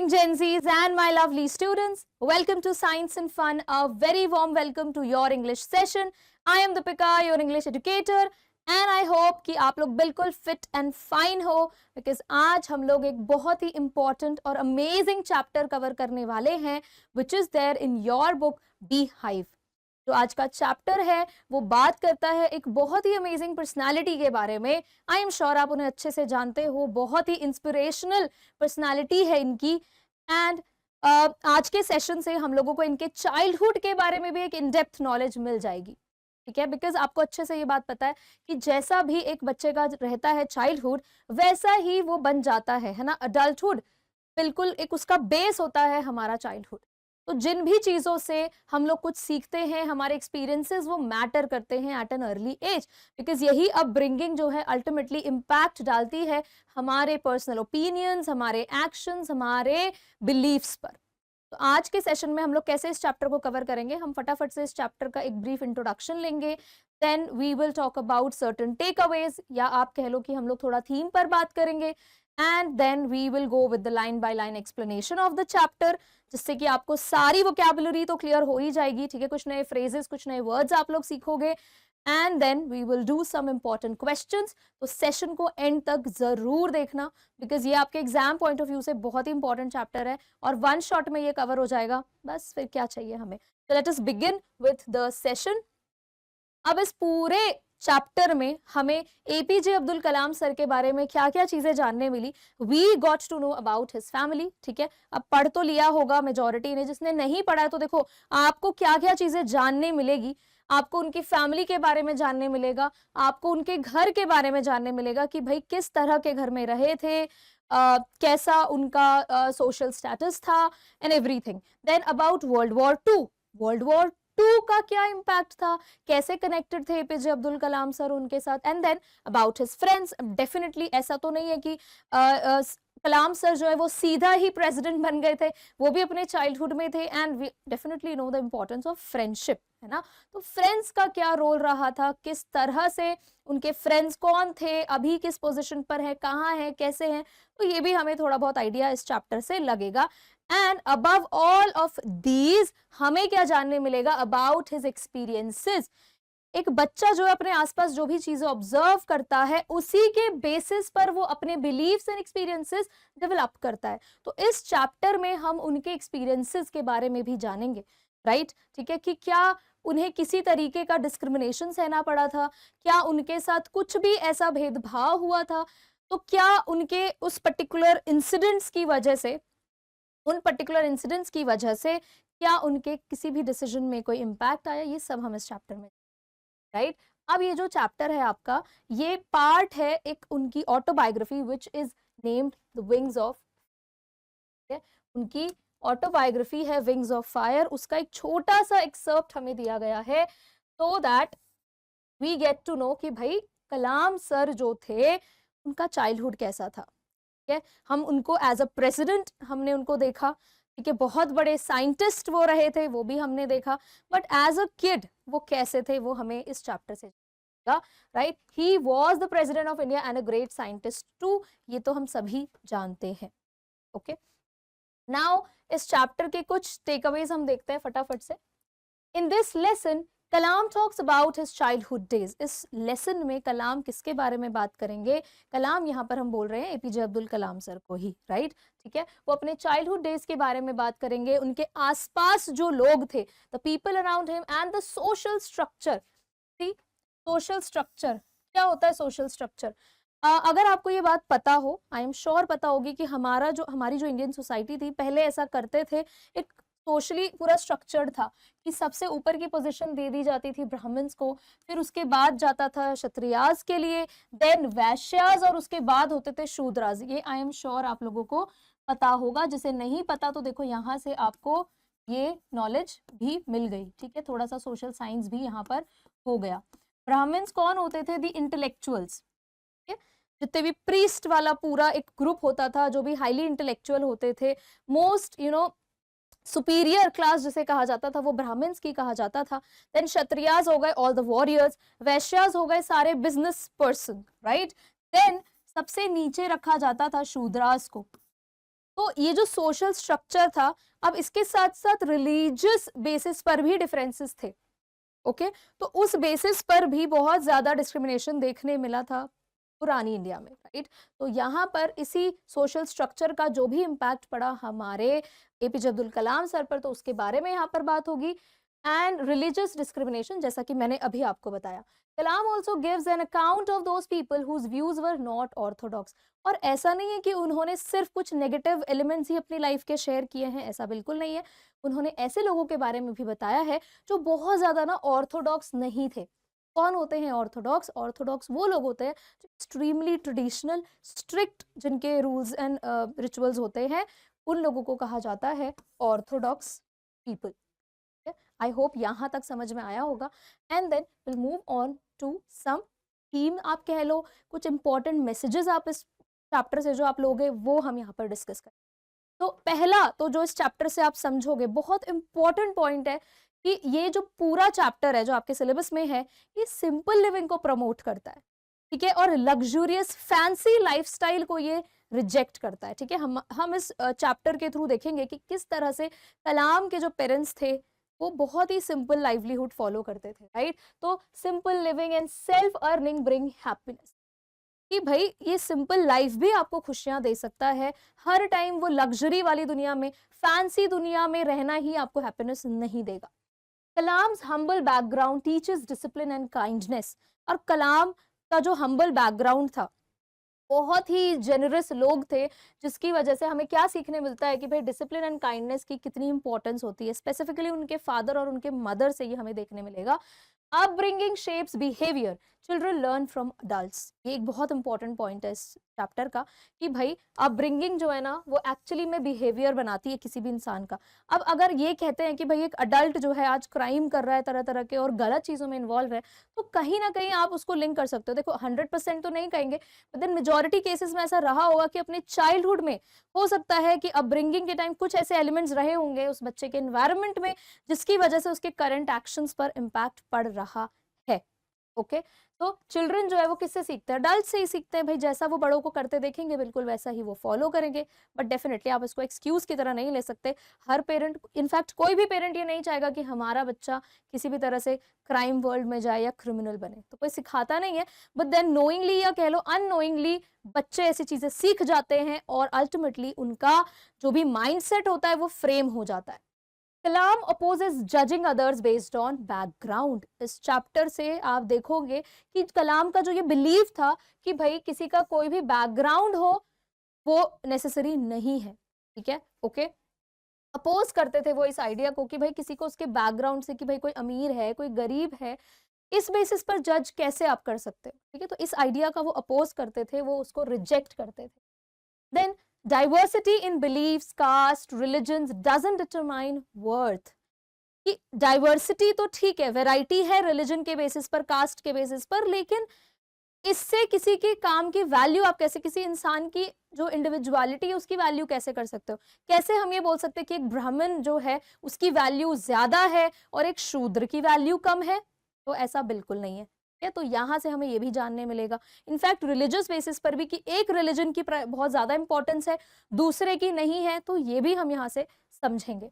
morning, Gen Zs and my lovely students. Welcome to Science and Fun. A very warm welcome to your English session. I am Deepika, your English educator, and I hope कि आप लोग बिल्कुल fit and fine हो, because आज हम लोग एक बहुत ही important और amazing chapter cover करने वाले हैं, which is there in your book Beehive. जो आज का चैप्टर है वो बात करता है एक बहुत ही अमेजिंग पर्सनालिटी के बारे में. आई एम श्योर आप उन्हें अच्छे से जानते हो. बहुत ही इंस्पिरेशनल पर्सनालिटी है इनकी. एंड आज के सेशन से हम लोगों को इनके चाइल्डहुड के बारे में भी एक इन डेप्थ नॉलेज मिल जाएगी. ठीक है, बिकॉज आपको अच्छे से ये बात पता है कि जैसा भी एक बच्चे का रहता है चाइल्डहुड, वैसा ही वो बन जाता है ना. अडल्टहुड बिल्कुल एक उसका बेस होता है हमारा चाइल्डहुड. तो जिन भी चीज़ों से हम लोग कुछ सीखते हैं, हमारे एक्सपीरियंसेस वो मैटर करते हैं at an early age, because यही अपब्रिंगिंग जो है अल्टीमेटली इम्पैक्ट डालती है हमारे पर्सनल ओपिनियंस, हमारे एक्शंस, हमारे बिलीव्स पर. तो आज के सेशन में हम लोग कैसे इस चैप्टर को कवर करेंगे, हम फटाफट से इस चैप्टर का एक ब्रीफ इंट्रोडक्शन लेंगे. Then we will talk about certain takeaways, या आप कह लो कि हम लोग थोड़ा थीम पर बात करेंगे. And then we will go with the line by line explanation of the chapter, जिससे कि आपको सारी वोकैबुलरी तो क्लियर हो ही जाएगी. ठीक है, कुछ नए फ्रेजेस, कुछ नए वर्ड्स आप लोग सीखोगे. And then we will do some important questions. तो सेशन को एंड तक जरूर देखना, बिकॉज ये आपके एग्जाम पॉइंट ऑफ व्यू से बहुत ही इंपॉर्टेंट चैप्टर है और वन शॉट में ये कवर हो जाएगा. बस फिर क्या चाहिए हमें. तो let us begin with the session. अब इस पूरे चैप्टर में हमें एपीजे अब्दुल कलाम सर के बारे में क्या क्या चीजें जानने मिली. We got to know about his family. ठीक है, अब पढ़ तो लिया होगा मेजॉरिटी ने. जिसने नहीं पढ़ा है तो देखो आपको क्या क्या चीजें जानने मिलेगी. आपको उनकी फैमिली के बारे में जानने मिलेगा, आपको उनके घर के बारे में जानने मिलेगा कि भाई किस तरह के घर में रहे थे, कैसा उनका सोशल स्टेटस था and everything. Then about world war two. World war two का क्या इम्पैक्ट था, कैसे कनेक्टेड थे एपीजे अब्दुल कलाम सर उनके साथ. And then about his friends. Definitely ऐसा तो नहीं है कि कलाम सर जो है वो सीधा ही प्रेसिडेंट बन गए थे, वो भी अपने चाइल्डहुड में थे. And we definitely know the importance of friendship, है ना. तो फ्रेंड्स का क्या रोल रहा था, किस तरह से उनके फ्रेंड्स कौन थे, अभी किस पोजीशन पर है, कहाँ है, कैसे हैं, तो ये भी हमें थोड़ा बहुत आइडिया इस चैप्टर से लगेगा. And above all of these हमें क्या जानने मिलेगा, अबाउट हिज एक्सपीरियंसेस. एक बच्चा जो है अपने आसपास जो भी चीजें ऑब्जर्व करता है, उसी के बेसिस पर वो अपने बिलीव्स एंड एक्सपीरियंसेस डेवलप करता है. तो इस चैप्टर में हम उनके एक्सपीरियंसेस के बारे में भी जानेंगे. राइट, ठीक है, कि क्या उन्हें किसी तरीके का डिस्क्रिमिनेशन सहना पड़ा था, क्या उनके साथ कुछ भी ऐसा भेदभाव हुआ था, तो क्या उनके उस पर्टिकुलर इंसिडेंट्स की वजह से, उन पर्टिकुलर इंसिडेंट्स की वजह से क्या उनके किसी भी डिसीजन में कोई इम्पैक्ट आया, ये सब हम इस चैप्टर में. राइट, अब ये जो चैप्टर है आपका, ये पार्ट है एक उनकी autobiography which is named the wings of. उनकी ऑटोबायोग्राफी है विंग्स ऑफ फायर. उसका एक छोटा सा एक्सर्प्ट हमें दिया गया है, so that we get to know कि भाई कलाम सर जो थे उनका चाइल्डहुड कैसा था. ठीक है, हम उनको एज अ प्रेसिडेंट हमने उनको देखा. ठीक है, बहुत बड़े साइंटिस्ट वो रहे थे, वो भी हमने देखा. बट एज अ किड वो कैसे थे, वो हमें इस चैप्टर से. Right, he was the president of India and a great scientist too. ये तो हम सभी जानते हैं. ओके, नाउ इस चैप्टर के कुछ टेकअवेज हम देखते हैं फटाफट से. In this lesson Kalam talks about his childhood days. इस लेसन में कलाम किसके बारे में बात करेंगे, कलाम यहाँ पर हम बोल रहे हैं एपीजे अब्दुल कलाम सर को ही. राइट, ठीक है, वो अपने चाइल्डहुड डेज के बारे में बात करेंगे, उनके आसपास जो लोग थे, the people around him and the social structure. Social structure क्या होता है, सोशल स्ट्रक्चर. अगर आपको ये बात पता हो, आई एम श्योर पता होगी कि हमारी जो इंडियन सोसाइटी थी पहले ऐसा करते थे, एक सोशली पूरा स्ट्रक्चर्ड था कि सबसे ऊपर की पोजीशन दे दी जाती थी ब्राह्मण्स को, फिर उसके बाद जाता था क्षत्रियास के लिए, देन वैश्यास, और उसके बाद होते थे शूद्रास. ये आई एम श्योर आप लोगों को पता होगा. जिसे नहीं पता तो देखो यहाँ से आपको ये नॉलेज भी मिल गई. ठीक है, थोड़ा सा सोशल साइंस भी यहाँ पर हो गया. ब्राह्मण्स कौन होते थे, द इंटेलेक्चुअल्स. जितने भी प्रीस्ट वाला पूरा एक ग्रुप होता था, जो भी हाईली इंटेलेक्चुअल होते थे, मोस्ट सुपीरियर क्लास जिसे कहा जाता था, वो ब्राह्मण्स की कहा जाता था. देन क्षत्रियास हो गए ऑल द वॉरियर्स, वैश्यास हो गए सारे बिजनेस पर्सन. राइट, देन सबसे नीचे रखा जाता था शूद्रास को. तो ये जो सोशल स्ट्रक्चर था, अब इसके साथ साथ रिलीजियस बेसिस पर भी डिफरेंसेस थे। ओके, तो उस बेसिस पर भी बहुत ज्यादा डिस्क्रिमिनेशन देखने मिला था पुरानी इंडिया में, राइट। तो यहाँ पर इसी सोशल स्ट्रक्चर का जो भी इम्पैक्ट पड़ा हमारे एपीजे अब्दुल कलाम सर पर, तो उसके बारे में यहाँ पर बात होगी। एंड रिलीजियस डिस्क्रिमिनेशन, जैसा कि मैंने अभी आपको बताया, Kalam also gives an account of those people whose views were not orthodox. और ऐसा नहीं है कि उन्होंने सिर्फ कुछ नेगेटिव एलिमेंट्स ही अपनी लाइफ के शेयर किए हैं, ऐसा बिल्कुल नहीं है। उन्होंने ऐसे लोगों के बारे में भी बताया है जो बहुत ज्यादा ना ऑर्थोडॉक्स नहीं थे। कौन होते हैं ऑर्थोडॉक्स? ऑर्थोडॉक्स वो लोग होते हैं जो एक्सट्रीमली ट्रेडिशनल, स्ट्रिक्ट, जिनके रूल्स एंड रिचुअल्स होते हैं, उन लोगों को कहा जाता है ऑर्थोडॉक्स पीपल। आई होप यहाँ तक समझ में आया होगा। And then will move on to some theme, आप कह लो कुछ इंपॉर्टेंट मैसेजेस आप इस चैप्टर से जो आप लोगे वो हम यहाँ पर डिस्कस करें। तो पहला तो जो इस चैप्टर से आप समझोगे, बहुत इंपॉर्टेंट पॉइंट है कि ये जो पूरा चैप्टर है जो आपके सिलेबस में है, ये सिंपल लिविंग को प्रमोट करता है, ठीक है, और लग्जूरियस फैंसी लाइफस्टाइल को ये रिजेक्ट करता है, ठीक है। हम इस चैप्टर के थ्रू देखेंगे कि किस तरह से कलाम के जो पेरेंट्स थे वो बहुत ही सिंपल लाइवलीहुड फॉलो करते थे, राइट। तो simple living and self earning bring happiness, कि भाई ये सिंपल लाइफ भी आपको खुशियां दे सकता है। हर टाइम वो लग्जरी वाली दुनिया में, फैंसी दुनिया में रहना ही आपको हैप्पीनेस नहीं देगा। Kalam's humble background teaches discipline and kindness. और कलाम का जो हम्बल बैकग्राउंड था, बहुत ही जेनरस लोग थे, जिसकी वजह से हमें क्या सीखने मिलता है कि भाई डिसिप्लिन एंड काइंडनेस की कितनी इंपॉर्टेंस होती है। स्पेसिफिकली उनके फादर और उनके मदर से ये हमें देखने मिलेगा। Upbringing shapes behaviour, children learn from adults. ये एक बहुत इंपॉर्टेंट पॉइंट है इस चैप्टर का, कि भाई अपब्रिंगिंग जो है ना वो एक्चुअली में बिहेवियर बनाती है किसी भी इंसान का। अब अगर ये कहते हैं कि भाई एक अडल्ट जो है आज क्राइम कर रहा है तरह तरह के और गलत चीजों में इन्वॉल्व है, तो कहीं ना कहीं आप उसको लिंक कर सकते हो। देखो 100% तो नहीं कहेंगे, बट देन मेजोरिटी केसेस में ऐसा रहा होगा कि अपने चाइल्डहुड में हो सकता है कि अपब्रिंगिंग के टाइम कुछ ऐसे एलिमेंट्स रहे होंगे उस बच्चे के एनवायरनमेंट में, जिसकी वजह से उसके करंट एक्शंस पर इम्पैक्ट पड़ रहा है। ओके, तो चिल्ड्रन जो है वो किससे सीखते हैं? अडल्ट से ही सीखते हैं भाई। जैसा वो बड़ों को करते देखेंगे बिल्कुल वैसा ही वो फॉलो करेंगे। बट डेफिनेटली आप इसको एक्सक्यूज की तरह नहीं ले सकते। हर पेरेंट, इनफैक्ट कोई भी पेरेंट ये नहीं चाहेगा कि हमारा बच्चा किसी भी तरह से क्राइम वर्ल्ड में जाए या क्रिमिनल बने, तो कोई सिखाता नहीं है। बट देन नोइंगली या कह लो अननोइंगली बच्चे ऐसी चीजें सीख जाते हैं और अल्टीमेटली उनका जो भी माइंडसेट होता है वो फ्रेम हो जाता है। Kalam opposes judging others based on background. इस चैप्टर से आप देखोगे कि कलाम का जो ये बिलीव था कि भाई किसी का कोई भी बैकग्राउंड हो वो नेसेसरी नहीं है, ठीक है। ओके, अपोज करते थे वो इस आइडिया को कि भाई किसी को उसके बैकग्राउंड से, कि भाई कोई अमीर है कोई गरीब है, इस बेसिस पर जज कैसे आप कर सकते हो, ठीक है। तो इस आइडिया का वो अपोज करते थे, वो उसको रिजेक्ट करते थे। Then diversity in beliefs, caste, religions doesn't determine worth. कि डाइवर्सिटी तो ठीक है, वैरायटी है रिलीजन के बेसिस पर, कास्ट के बेसिस पर, लेकिन इससे किसी के काम की वैल्यू आप कैसे, किसी इंसान की जो इंडिविजुअलिटी है उसकी वैल्यू कैसे कर सकते हो? कैसे हम ये बोल सकते हैं कि एक ब्राह्मण जो है उसकी वैल्यू ज्यादा है और एक शूद्र की वैल्यू कम है? तो ऐसा बिल्कुल नहीं है। तो यहाँ से हमें ये भी जानने मिलेगा इनफैक्ट रिलीजियस बेसिस पर भी, कि एक रिलीजन की बहुत ज्यादा इंपॉर्टेंस है दूसरे की नहीं है, तो ये भी हम यहाँ से समझेंगे।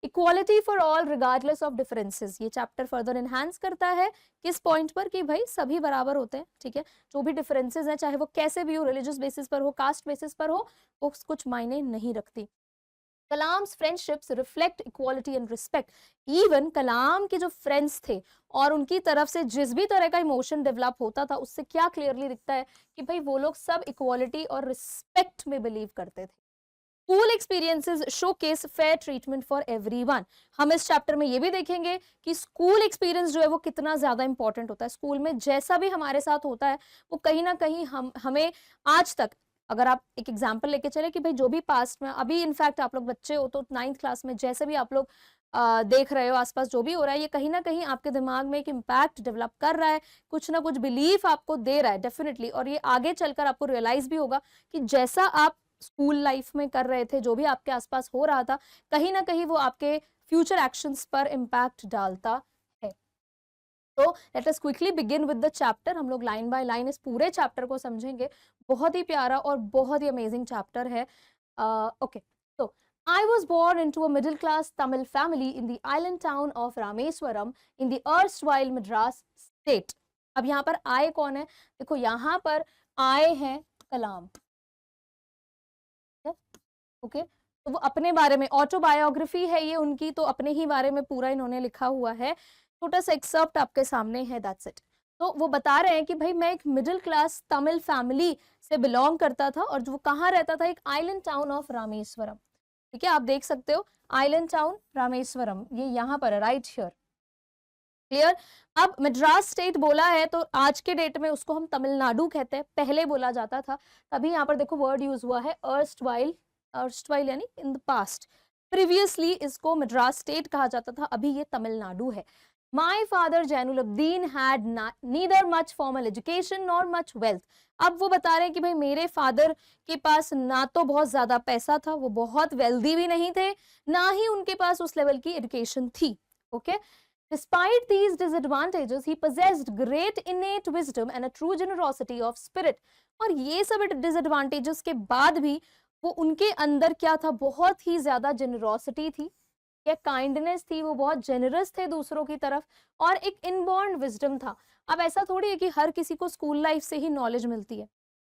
Equality for all regardless of differences, ये चैप्टर फर्दर एनहांस करता है किस पॉइंट पर, कि भाई सभी बराबर होते हैं, ठीक है। जो भी डिफरेंसेस हैं चाहे वो कैसे भी हो, रिलीजियस बेसिस पर हो, कास्ट बेसिस पर हो, वो कुछ मायने नहीं रखती। Kalam's friendships reflect equality and respect. Even Kalam के जो फ्रेंड्स थे और उनकी तरफ से जिस भी तरह का इमोशन डेवलप होता था, उससे क्या क्लियरली दिखता है कि भाई वो लोग सब इक्वालिटी और रिस्पेक्ट में बिलीव करते थे। School experiences showcase fair treatment for everyone. हम इस चैप्टर में ये भी देखेंगे कि स्कूल एक्सपीरियंस जो है वो कितना ज्यादा इंपॉर्टेंट होता है। स्कूल में जैसा भी हमारे साथ होता है वो कहीं ना कहीं हमें आज तक, अगर आप एक एग्जाम्पल लेके चले कि भाई जो भी पास्ट में, अभी इनफैक्ट आप लोग बच्चे हो तो 9th क्लास में जैसे भी आप लोग देख रहे हो आसपास जो भी हो रहा है, ये कहीं ना कहीं आपके दिमाग में एक इम्पैक्ट डेवलप कर रहा है, कुछ ना कुछ बिलीफ आपको दे रहा है डेफिनेटली। और ये आगे चलकर आपको रियलाइज भी होगा कि जैसा आप स्कूल लाइफ में कर रहे थे, जो भी आपके आसपास हो रहा था, कहीं ना कहीं वो आपके फ्यूचर एक्शंस पर इम्पैक्ट डालता है। तो let us quickly begin with the chapter. हम लोग लाइन बाय लाइन इस पूरे चैप्टर को समझेंगे। बहुत ही प्यारा और बहुत ही अमेजिंग चैप्टर है। Okay, so I was born into a middle class Tamil family in the island town of Rameswaram in the erstwhile Madras state. अब यहाँ पर आए कौन है? देखो यहाँ पर आए हैं कलाम, ओके तो वो अपने बारे में, ऑटोबायोग्राफी है ये उनकी, तो अपने ही बारे में पूरा इन्होंने लिखा हुआ है, छोटा सा एक्सर्प्ट आपके सामने है, दैट्स इट। तो वो बता रहे हैं कि भाई मैं एक मिडिल क्लास तमिल फैमिली से बिलोंग करता था, और जो वो कहाँ रहता था, एक आइलैंड टाउन ऑफ रामेश्वरम। ठीक है, आप देख सकते हो आइलैंड टाउन रामेश्वरम, ये यहाँ पर है, राइट हियर, क्लियर। अब मद्रास स्टेट बोला है तो आज के डेट में उसको हम तमिलनाडु कहते हैं, पहले बोला जाता था, तभी यहाँ पर देखो वर्ड यूज हुआ है अर्स्टवाइल यानी इन द पास्ट, प्रीवियसली इसको मद्रास स्टेट कहा जाता था, अभी ये तमिलनाडु है। My father Jainulabdeen had neither much formal education nor much wealth. अब वो बता रहे हैं कि भाई मेरे फादर के पास ना तो बहुत ज्यादा पैसा था, वो बहुत वेल्दी भी नहीं थे, ना ही उनके पास उस लेवल की एजुकेशन थी, okay Despite these disadvantages, he possessed great innate wisdom and a true generosity of spirit. और ये सब डिसएडवांटेजेस के बाद भी वो उनके अंदर क्या था, बहुत ही ज्यादा जेनरोसिटी थी या काइंडनेस थी, वो बहुत जेनरस थे दूसरों की तरफ, और एक इनबॉर्न विजडम था। अब ऐसा थोड़ी है कि हर किसी को स्कूल लाइफ से ही नॉलेज मिलती है,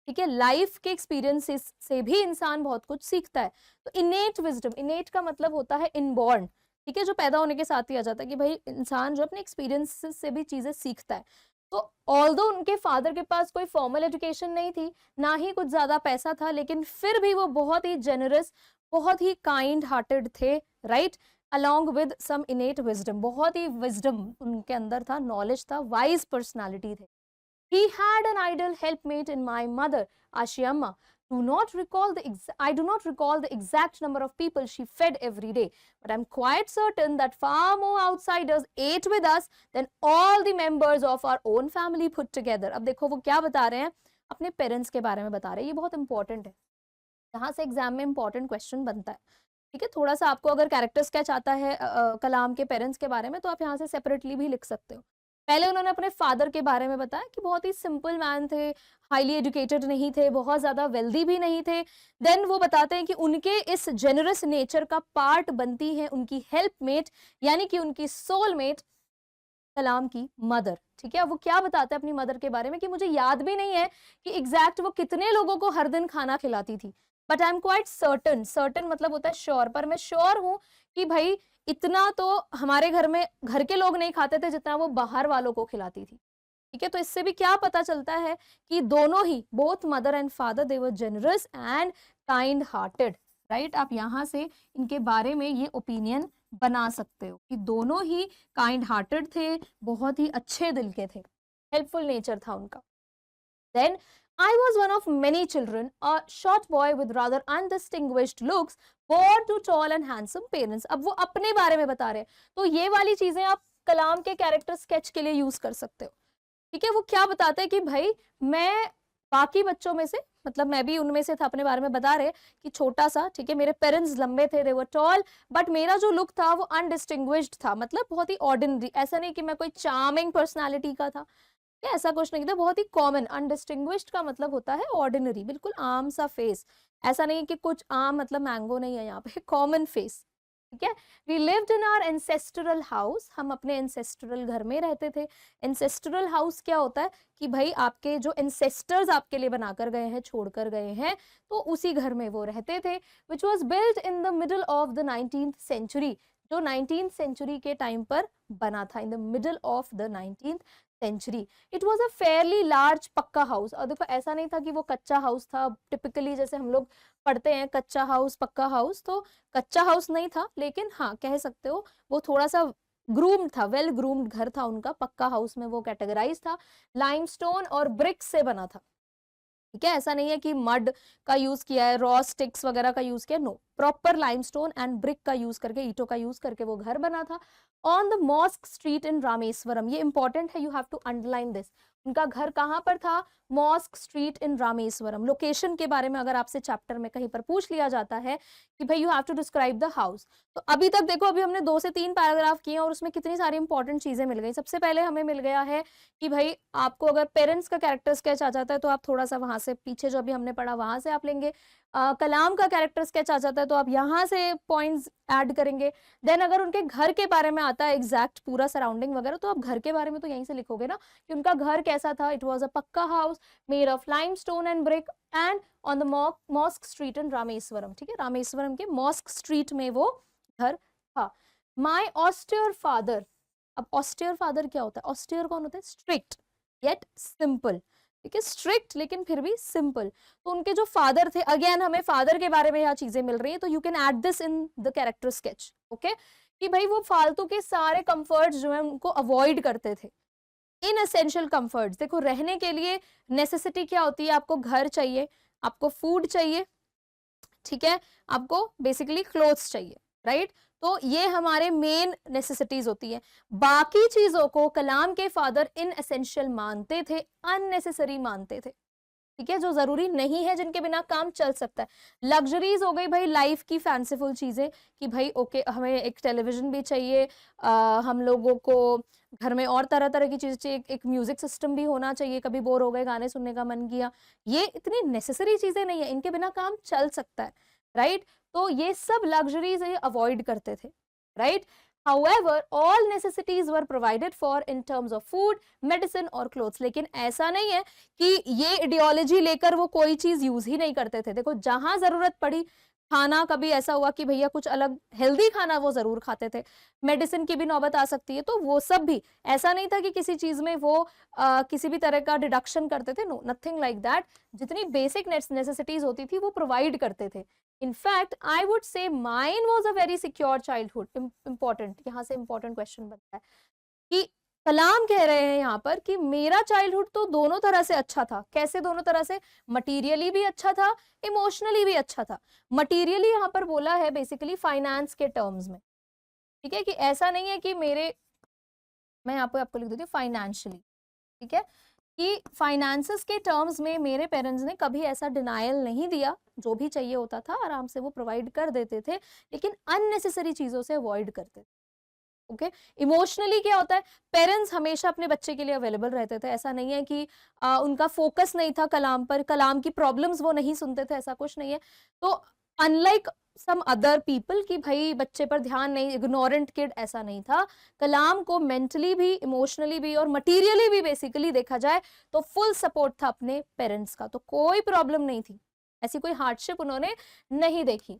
ठीक है, लाइफ के एक्सपीरियंसेस से भी इंसान बहुत कुछ सीखता है। तो इनेट विजडम, इनेट का मतलब होता है इनबॉर्न, ठीक है, जो पैदा होने के साथ ही आ जाता है, कि भाई इंसान जो अपने एक्सपीरियंस से भी चीजें सीखता है। तो ऑल्दो उनके फादर के पास कोई फॉर्मल एजुकेशन नहीं थी, ना ही कुछ ज्यादा पैसा था, लेकिन फिर भी वो बहुत ही जेनरस, बहुत ही काइंड हार्टेड थे, right, along with some innate wisdom, बहुत ही विजडम उनके अंदर था, नॉलेज था, वाइज पर्सनालिटी थे। He had an idle helpmate in my mother, Ashiamma. I do not recall the exact number of people she fed every day, but I'm quite certain that far more outsiders ate with us than all the members of our own family put together. अब देखो वो क्या बता रहे हैं, अपने parents के बारे में बता रहे हैं, ये बहुत इंपॉर्टेंट है, यहाँ से एग्जाम में इंपॉर्टेंट क्वेश्चन बनता है, ठीक है। थोड़ा सा आपको अगर कैरेक्टर स्केच आता है कलाम के पेरेंट्स के बारे में, तो आप यहाँ से सेपरेटली भी लिख सकते हो। पहले उन्होंने अपने फादर के बारे में बताया कि बहुत ही सिंपल मैन थे, हाईली एजुकेटेड नहीं थे, बहुत ज्यादा वेल्दी भी नहीं थे। देन वो बताते हैं कि उनके इस जेनरस नेचर का पार्ट बनती है उनकी हेल्पमेट, यानी कि उनकी सोलमेट कलाम की मदर, ठीक है। वो क्या बताते हैं अपनी मदर के बारे में कि मुझे याद भी नहीं है कि एग्जैक्ट वो कितने लोगों को हर दिन खाना खिलाती थी, but I am quite certain, certain मतलब होता है श्योर, पर मैं श्योर हूं कि भाई इतना तो हमारे घर में घर के लोग नहीं खाते थे जितना वो बाहर वालों को खिलाती थी, ठीक है। तो इससे भी क्या पता चलता है कि दोनों ही, both mother and father, they were generous and kind hearted, right. आप यहाँ से इनके बारे में ये ओपिनियन बना सकते हो कि दोनों ही काइंड हार्टेड थे, बहुत ही अच्छे दिल के थे, हेल्पफुल नेचर था उनका। Then I was one of many children, a short boy with rather undistinguished looks, born to tall and handsome parents. अब वो अपने बारे में बता रहे हैं, तो ये वाली चीजें आप कलाम के कैरेक्टर स्केच के लिए यूज कर सकते हो, ठीक है। वो क्या बताते हैं कि भाई मैं बाकी बच्चों में से, मतलब मैं भी उनमें से था, अपने बारे में बता रहे कि छोटा सा, ठीक है, मेरे पेरेंट्स लंबे थे, दे वर टॉल, बट मेरा जो लुक था वो अनडिस्टिंग्विश्ड था, मतलब बहुत ही ऑर्डिनरी, ऐसा नहीं कि मैं कोई चार्मिंग पर्सनालिटी का था, ऐसा कुछ नहीं था, बहुत ही कॉमन। अनडिस्टिंग्विश्ड का मतलब होता है ऑर्डिनरी, बिल्कुल आम सा फेस, ऐसा नहीं कि कुछ आम मतलब मैंगो नहीं है यहाँ पे, कॉमन फेस, ठीक है। We lived in our ancestral house, हम अपने एंसेस्ट्रल घर में रहते थे। एंसेस्ट्रल हाउस क्या होता है कि भाई आपके जो एंसेस्टर्स आपके लिए बनाकर गए हैं, छोड़कर गए हैं, तो उसी घर में वो रहते थे, which was built in the middle of the 19th century, जो 19th सेंचुरी के टाइम पर बना था, in the middle of the 19th century. It was a fairly large pucca house, और देखो ऐसा नहीं था कि वो कच्चा हाउस था, टिपिकली जैसे हम लोग पढ़ते हैं कच्चा हाउस पक्का हाउस, तो कच्चा हाउस नहीं था, लेकिन हाँ कह सकते हो वो थोड़ा सा ग्रूम्ड था, वेल ग्रूम्ड घर था उनका, पक्का हाउस में वो कैटेगराइज था, लाइमस्टोन और ब्रिक्स से बना था, ठीक है। ऐसा नहीं है कि मड का यूज किया है, रॉ स्टिक्स वगैरह का यूज किया, no, proper limestone and brick का यूज करके, ईंटों का यूज करके वो घर बना था, on the mosque street in Rameswaram. ये इंपॉर्टेंट है, you have to underline this. उनका घर कहाँ पर था? Mosque street in Rameswaram. Location के बारे में अगर आपसे चैप्टर में कहीं पर पूछ लिया जाता है कि भाई you have to describe the house, तो अभी तक देखो, अभी हमने 2 से 3 पैराग्राफ किए और उसमें कितनी सारी इंपॉर्टेंट चीजें मिल गई। सबसे पहले हमें मिल गया है कि भाई आपको अगर पेरेंट्स का कैरेक्टर स्केच आ जाता है तो आप थोड़ा सा वहां से पीछे जो अभी हमने पढ़ा वहां से आप लेंगे, कलाम का कैरेक्टर स्केच आ जाता है तो आप यहाँ से पॉइंट्स ऐड करेंगे। देन अगर उनके घर के बारे में आता है एग्जैक्ट पूरा सराउंडिंग वगैरह, तो आप घर के बारे में तो यहीं से लिखोगे ना कि उनका घर कैसा था। It was a pucca house made of limestone and brick and on the mosque street in Rameswaram. ठीक है, रामेश्वरम के मॉस्क स्ट्रीट में वो घर था। माई ऑस्टियर फादर, अब ऑस्टियर फादर क्या होता है? ऑस्टियर कौन होता है? Strict yet simple. ठीक है, स्ट्रिक्ट लेकिन फिर भी सिंपल। तो उनके जो फादर थे, अगेन हमें फादर के बारे में यहाँ चीजें मिल रही है, तो you can add this in the character sketch. Okay, कि भाई वो फालतू के सारे कंफर्ट्स जो है उनको अवॉइड करते थे। इन एसेंशियल कंफर्ट्स, देखो रहने के लिए नेसेसिटी क्या होती है? आपको घर चाहिए, आपको फूड चाहिए, ठीक है, आपको बेसिकली क्लोथ्स चाहिए, राइट? तो ये हमारे मेन नेसेसिटीज होती है। बाकी चीजों को कलाम के फादर इन एसेंशियल मानते थे, अननेसेसरी मानते थे। ठीक है, जो जरूरी नहीं है, जिनके बिना काम चल सकता है। लग्जरीज हो गई भाई लाइफ की फैंसीफुल चीजें कि भाई ओके हमें एक टेलीविजन भी चाहिए, हम लोगों को घर में और तरह तरह की चीजें चाहिए, एक म्यूजिक सिस्टम भी होना चाहिए, कभी बोर हो गए गाने सुनने का मन किया। ये इतनी नेसेसरी चीजें नहीं है, इनके बिना काम चल सकता है, राइट? तो ये सब लग्जरीज ये अवॉइड करते थे, right? However, all necessities were provided for in terms of food, medicine और clothes। लेकिन ऐसा नहीं है कि ये आइडियोलॉजी लेकर वो कोई चीज यूज ही नहीं करते थे। देखो जहां जरूरत पड़ी, खाना कभी ऐसा हुआ कि भैया कुछ अलग हेल्दी खाना वो जरूर खाते थे। मेडिसिन की भी नौबत आ सकती है, तो वो सब भी ऐसा नहीं था कि किसी चीज में वो किसी भी तरह का डिडक्शन करते थे। No, nothing like that. जितनी बेसिक नेसेसिटीज होती थी वो प्रोवाइड करते थे। In fact, I would say mine was a very secure childhood. Important, यहाँ से important question बनता है कि कलाम कह रहे हैं यहाँ पर कि मेरा चाइल्डहुड तो दोनों तरह से अच्छा था। कैसे दोनों तरह से? मटीरियली भी अच्छा था, इमोशनली भी अच्छा था। मटीरियली यहाँ पर बोला है बेसिकली फाइनेंस के टर्म्स में। ठीक है, कि ऐसा नहीं है कि मैं यहाँ पे आपको लिख देती हूँ फाइनेंशियली। ठीक है, कि फाइनेंसेस के टर्म्स में मेरे पेरेंट्स ने कभी ऐसा डिनायल नहीं दिया, जो भी चाहिए होता था आराम से वो प्रोवाइड कर देते थे, लेकिन अननेसेसरी चीजों से अवॉइड करते थे। ओके, इमोशनली क्या होता है? पेरेंट्स हमेशा अपने बच्चे के लिए अवेलेबल रहते थे। ऐसा नहीं है कि उनका फोकस नहीं था कलाम पर, कलाम की प्रॉब्लम्स वो नहीं सुनते थे, ऐसा कुछ नहीं है। तो अनलाइक सम अदर पीपल कि भाई बच्चे पर ध्यान नहीं, इग्नोरेंट किड, ऐसा नहीं था। कलाम को मेंटली भी, इमोशनली भी और मटीरियली भी बेसिकली देखा जाए तो फुल सपोर्ट था अपने पेरेंट्स का। तो कोई प्रॉब्लम नहीं थी, ऐसी कोई हार्डशिप उन्होंने नहीं देखी।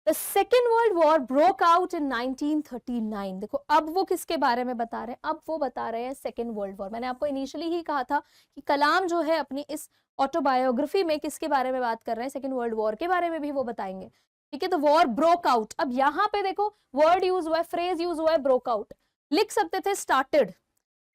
The Second World War broke out in 1939। देखो अब वो किसके बारे में बता रहे हैं? अब वो बता रहे हैं सेकेंड वर्ल्ड वॉर। मैंने आपको इनिशियली ही कहा था कि कलाम जो है अपनी इस ऑटोबायोग्राफी में किसके बारे में बात कर रहे हैं? सेकेंड वर्ल्ड वॉर के बारे में भी वो बताएंगे। ठीक है, तो वॉर ब्रोक आउट। अब यहाँ पे देखो वर्ड यूज हुआ है, फ्रेज यूज हुआ है ब्रोक आउट। लिख सकते थे स्टार्टेड,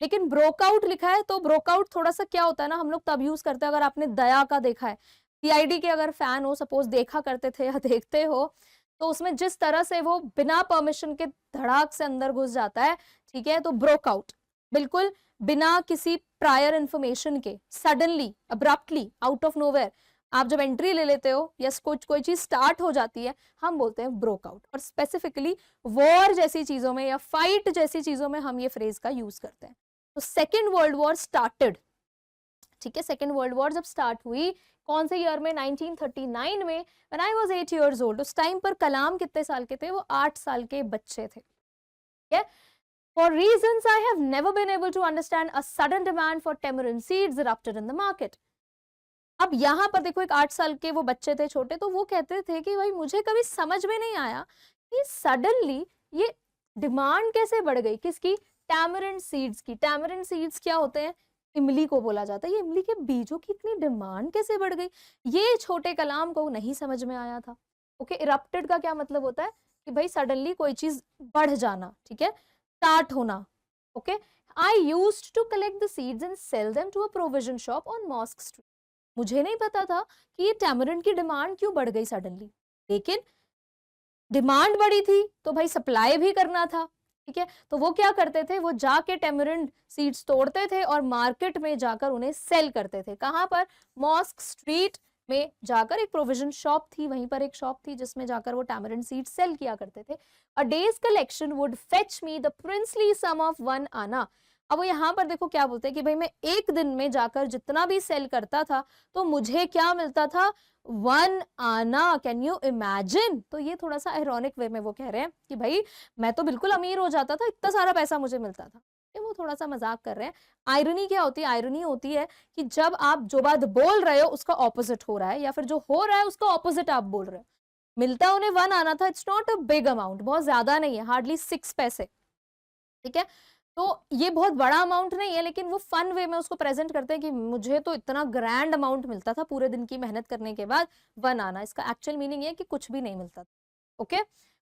लेकिन ब्रोकआउट लिखा है तो ब्रोकआउट थोड़ा सा क्या होता है ना, हम लोग तब यूज करते हैं अगर आपने दया का देखा है, सीआईडी के अगर फैन हो, सपोज देखा करते थे या देखते हो, तो उसमें जिस तरह से वो बिना परमिशन के धड़ाक से अंदर घुस जाता है, ठीक है, तो ब्रोकआउट बिल्कुल बिना किसी प्रायर इंफॉर्मेशन के, suddenly, abruptly, out of nowhere आप जब एंट्री ले लेते हो या कोई चीज स्टार्ट हो जाती है, हम बोलते हैं ब्रोकआउट। और स्पेसिफिकली वॉर जैसी चीजों में या फाइट जैसी चीजों में हम ये फ्रेज का यूज करते हैं। तो सेकेंड वर्ल्ड वॉर स्टार्टेड। ठीक है, सेकेंड वर्ल्ड वॉर जब स्टार्ट हुई कौन से ईयर में? 1939 में। When I was 8 years old। उस टाइम पर कलाम कितने साल के थे? वो 8 साल के बच्चे थे। ठीक है, For reasons I have never been able to understand, a sudden demand for tamarind seeds erupted in the market। अब यहाँ पर देखो एक 8 साल के वो बच्चे थे छोटे, तो वो कहते थे कि भाई मुझे कभी समझ में नहीं आया कि सडनली ये डिमांड कैसे बढ़ गई। किसकी? टैमरिंड सीड्स की। टैमरिंड सीड्स क्या होते हैं? इमली को बोला जाता है। ये इमली के बीजों की इतनी डिमांड कैसे बढ़ गई, ये छोटे कलाम को नहीं समझ में आया था। ओके, इरप्टेड का क्या मतलब होता है? कि भाई सडनली कोई चीज बढ़ जाना, ठीक है, स्टार्ट होना। Okay, I used to collect the seeds and sell them to a provision shop on mosque street. मुझे नहीं पता था कि ये टैमरिंड की डिमांड क्यों बढ़ गई सडनली, लेकिन डिमांड बढ़ी थी तो भाई सप्लाई भी करना था। ठीक है, तो वो क्या करते थे? वो जाके टैमरिंड सीड्स तोड़ते थे और मार्केट में जाकर उन्हें सेल करते थे। कहाँ पर? मॉस्क स्ट्रीट में जाकर एक प्रोविजन शॉप थी, वहीं पर एक शॉप थी जिसमें जाकर वो टैमरिंड सीड्स सेल किया करते थे। A day's collection would fetch me the princely sum of 1 anna. अब वो यहाँ पर देखो क्या बोलते हैं कि भाई मैं एक दिन में जाकर जितना भी सेल करता था तो मुझे क्या मिलता था, 1 आना। Can you imagine? तो ये थोड़ा सा आयरॉनिक वे में वो कह रहे हैं कि भाई मैं तो बिल्कुल अमीर हो जाता था, इतना सारा पैसा मुझे मिलता था। ये वो थोड़ा सा मजाक कर रहे हैं। आयरनी क्या होती है? आयरनी होती है कि जब आप जो बात बोल रहे हो उसका ऑपोजिट हो रहा है, या फिर जो हो रहा है उसका ऑपोजिट आप बोल रहे हो। मिलता उन्हें 1 आना था, it's not a big amount, बहुत ज्यादा नहीं है, हार्डली 6 पैसे, ठीक है। तो ये बहुत बड़ा अमाउंट नहीं है, लेकिन वो फन वे में उसको प्रेजेंट करते हैं कि मुझे तो इतना ग्रैंड अमाउंट मिलता था पूरे दिन की मेहनत करने के बाद, 1 आना। इसका एक्चुअल मीनिंग है कि कुछ भी नहीं मिलता था। Okay,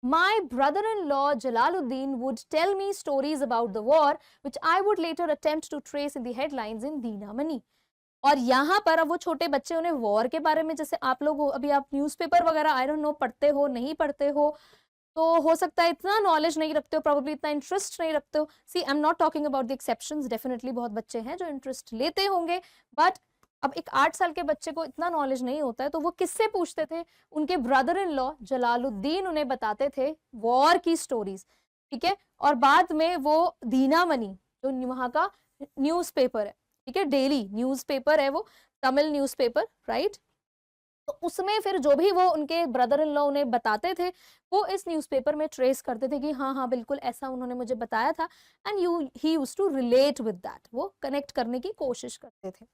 my brother in law Jalaluddin would tell me stories about the war which I would later attempt to trace in the headlines in Dinamani. और यहाँ पर अब वो छोटे बच्चे उन्हें वॉर के बारे में, जैसे आप लोग अभी आप न्यूज़पेपर वगैरह आई डोंट नो पढ़ते हो नहीं पढ़ते हो सकता है इतना नॉलेज नहीं रखते हो, प्रोबेबली इतना इंटरेस्ट नहीं रखते हो। See I am not talking about the exceptions, definitely बहुत बच्चे हैं जो इंटरेस्ट लेते होंगे, बट अब एक 8 साल के बच्चे को इतना नॉलेज नहीं होता है, तो वो किससे पूछते थे? उनके ब्रदर इन लॉ जलालुद्दीन उन्हें बताते थे वॉर की स्टोरीज, ठीक है। और बाद में वो दीनामनी जो वहां का न्यूज़पेपर है, ठीक है, डेली न्यूज़पेपर है वो, तमिल न्यूज़पेपर, राइट। तो उसमें फिर जो भी वो उनके ब्रदर इन लॉ उन्हें बताते थे, वो इस न्यूज़पेपर में ट्रेस करते थे कि हाँ हाँ बिल्कुल ऐसा उन्होंने मुझे बताया था, and he used to relate with that, वो कनेक्ट करने की कोशिश करते थे।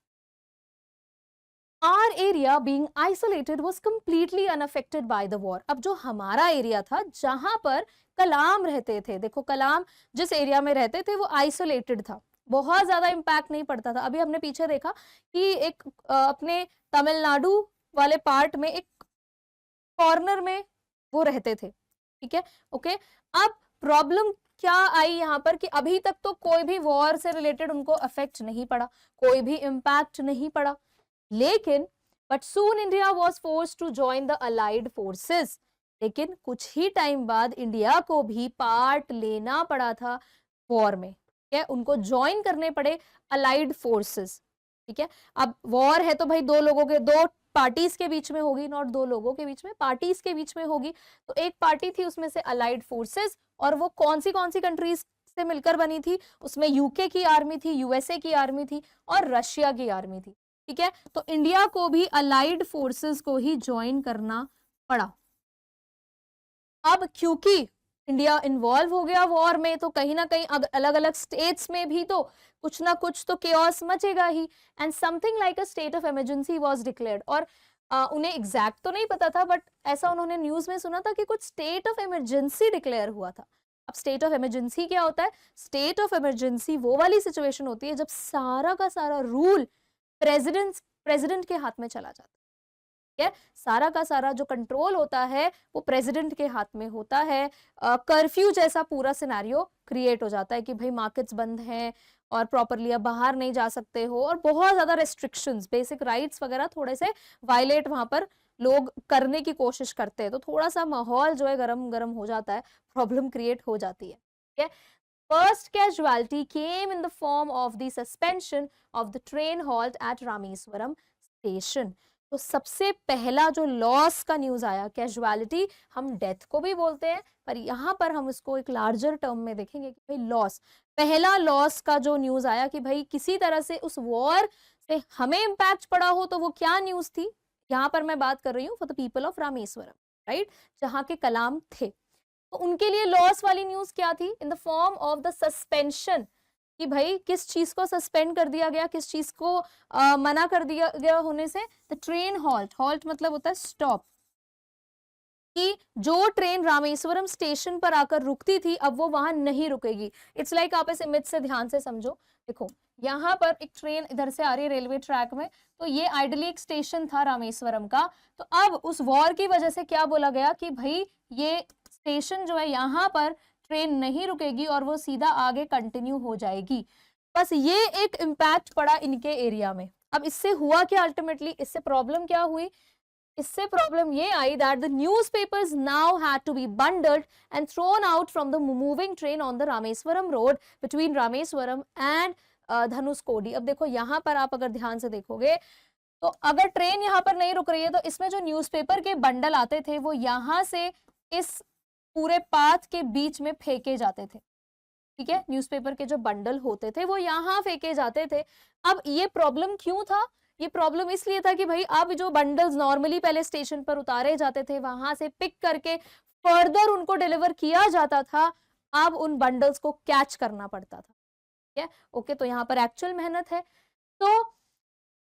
Our area being isolated was completely unaffected by the war. अब जो हमारा एरिया था जहां पर कलाम रहते थे, देखो कलाम जिस एरिया में रहते थे वो आइसोलेटेड था, बहुत ज्यादा इम्पैक्ट नहीं पड़ता था। अभी हमने पीछे देखा कि एक अपने तमिलनाडु वाले पार्ट में एक कॉर्नर में वो रहते थे, ठीक है, ओके। अब प्रॉब्लम क्या आई यहाँ पर कि अभी तक तो कोई भी वॉर से रिलेटेड उनको अफेक्ट नहीं पड़ा, कोई भी इम्पैक्ट नहीं पड़ा, लेकिन but soon India was force to join the allied forces. लेकिन कुछ ही टाइम बाद इंडिया को भी पार्ट लेना पड़ा था वॉर में, ठीक है, उनको ज्वाइन करने पड़े अलाइड फोर्सेस, ठीक है। अब वॉर है तो भाई दो लोगों के, दो पार्टीज के बीच में होगी, नॉट दो लोगों के बीच में, पार्टीज के बीच में होगी। तो एक पार्टी थी उसमें से अलाइड फोर्सेस, और वो कौन सी कंट्रीज से मिलकर बनी थी? उसमें यूके की आर्मी थी, यूएसए की आर्मी थी, और रशिया की आर्मी थी, ठीक है। तो इंडिया को भी अलाइड फोर्सेस को ही ज्वाइन करना पड़ा। अब क्योंकि इंडिया इन्वॉल्व हो गया वॉर में, तो कहीं ना कहीं अलग अलग स्टेट्स में भी तो कुछ ना कुछ तो केओस मचेगा ही, and something like a state of emergency was declared. और उन्हें एग्जैक्ट तो नहीं पता था, बट ऐसा उन्होंने न्यूज में सुना था कि कुछ स्टेट ऑफ इमरजेंसी डिक्लेयर हुआ था। अब स्टेट ऑफ इमरजेंसी क्या होता है? स्टेट ऑफ इमरजेंसी वो वाली सिचुएशन होती है जब सारा का सारा रूल प्रेसिडेंट के हाथ में चला जाता है, ठीक है। सारा का सारा जो कंट्रोल होता है वो प्रेसिडेंट के हाथ में होता है। कर्फ्यू जैसा पूरा सिनेरियो क्रिएट हो जाता है कि भाई मार्केट्स बंद हैं और प्रॉपरली अब बाहर नहीं जा सकते हो, और बहुत ज्यादा रेस्ट्रिक्शंस, बेसिक राइट्स वगैरह थोड़े से वायलेट वहां पर लोग करने की कोशिश करते हैं। तो थोड़ा सा माहौल जो है गरम गरम हो जाता है, प्रॉब्लम क्रिएट हो जाती है, ठीक है। First casualty came in the form of the suspension of the train halt at Rameswaram station. तो सबसे पहला जो लॉस का न्यूज आया, कैजुअलिटी हम डेथ को भी बोलते हैं, पर यहाँ पर हम इसको एक लार्जर टर्म में देखेंगे कि भाई लॉस, पहला लॉस का जो न्यूज आया कि भाई किसी तरह से उस वॉर से हमें इम्पैक्ट पड़ा हो, तो वो क्या न्यूज थी? यहाँ पर मैं बात कर रही हूँ for the people of Rameswaram, right, जहाँ के कलाम थे। तो उनके लिए लॉस वाली न्यूज क्या थी? In the form of the suspension, कि भाई किस चीज को सस्पेंड कर दिया गया, किस चीज को मना कर दिया गया होने से? द ट्रेन हॉल्ट, हॉल्ट मतलब होता है स्टॉप, कि जो ट्रेन रामेश्वरम स्टेशन पर आकर रुकती थी अब वो वहां नहीं रुकेगी। इट्स लाइक आप इस इमेज से ध्यान से समझो, देखो यहाँ पर एक ट्रेन इधर से आ रही है रेलवे ट्रैक में, तो ये आइडली एक स्टेशन था रामेश्वरम का। तो अब उस वॉर की वजह से क्या बोला गया कि भाई ये स्टेशन जो है यहाँ पर ट्रेन नहीं रुकेगी और वो सीधा आगे कंटिन्यू हो जाएगी। बस ये एक इम्पैक्ट पड़ा इनके एरिया में। अब इससे हुआ क्या अल्टीमेटली? इससे प्रॉब्लम क्या हुई? इससे प्रॉब्लम ये आई that the newspapers now had to be bundled and thrown out from the moving train on the Rameswaram road between Rameswaram and Dhanushkodi. अब देखो यहाँ पर आप अगर ध्यान से देखोगे तो अगर ट्रेन यहाँ पर नहीं रुक रही है तो इसमें जो न्यूज़पेपर के बंडल आते थे वो यहाँ से इस पूरे पाथ के बीच में फेंके जाते थे, ठीक है, न्यूज़पेपर के जो बंडल होते थे वो यहाँ फेंके जाते थे। अब ये प्रॉब्लम क्यों था? ये प्रॉब्लम इसलिए था कि भाई अब जो बंडल्स नॉर्मली पहले स्टेशन पर उतारे जाते थे, वहां से पिक करके फर्दर उनको डिलीवर किया जाता था, अब उन बंडल्स को कैच करना पड़ता था। ठीक है, ओके, तो यहाँ पर एक्चुअल मेहनत है। तो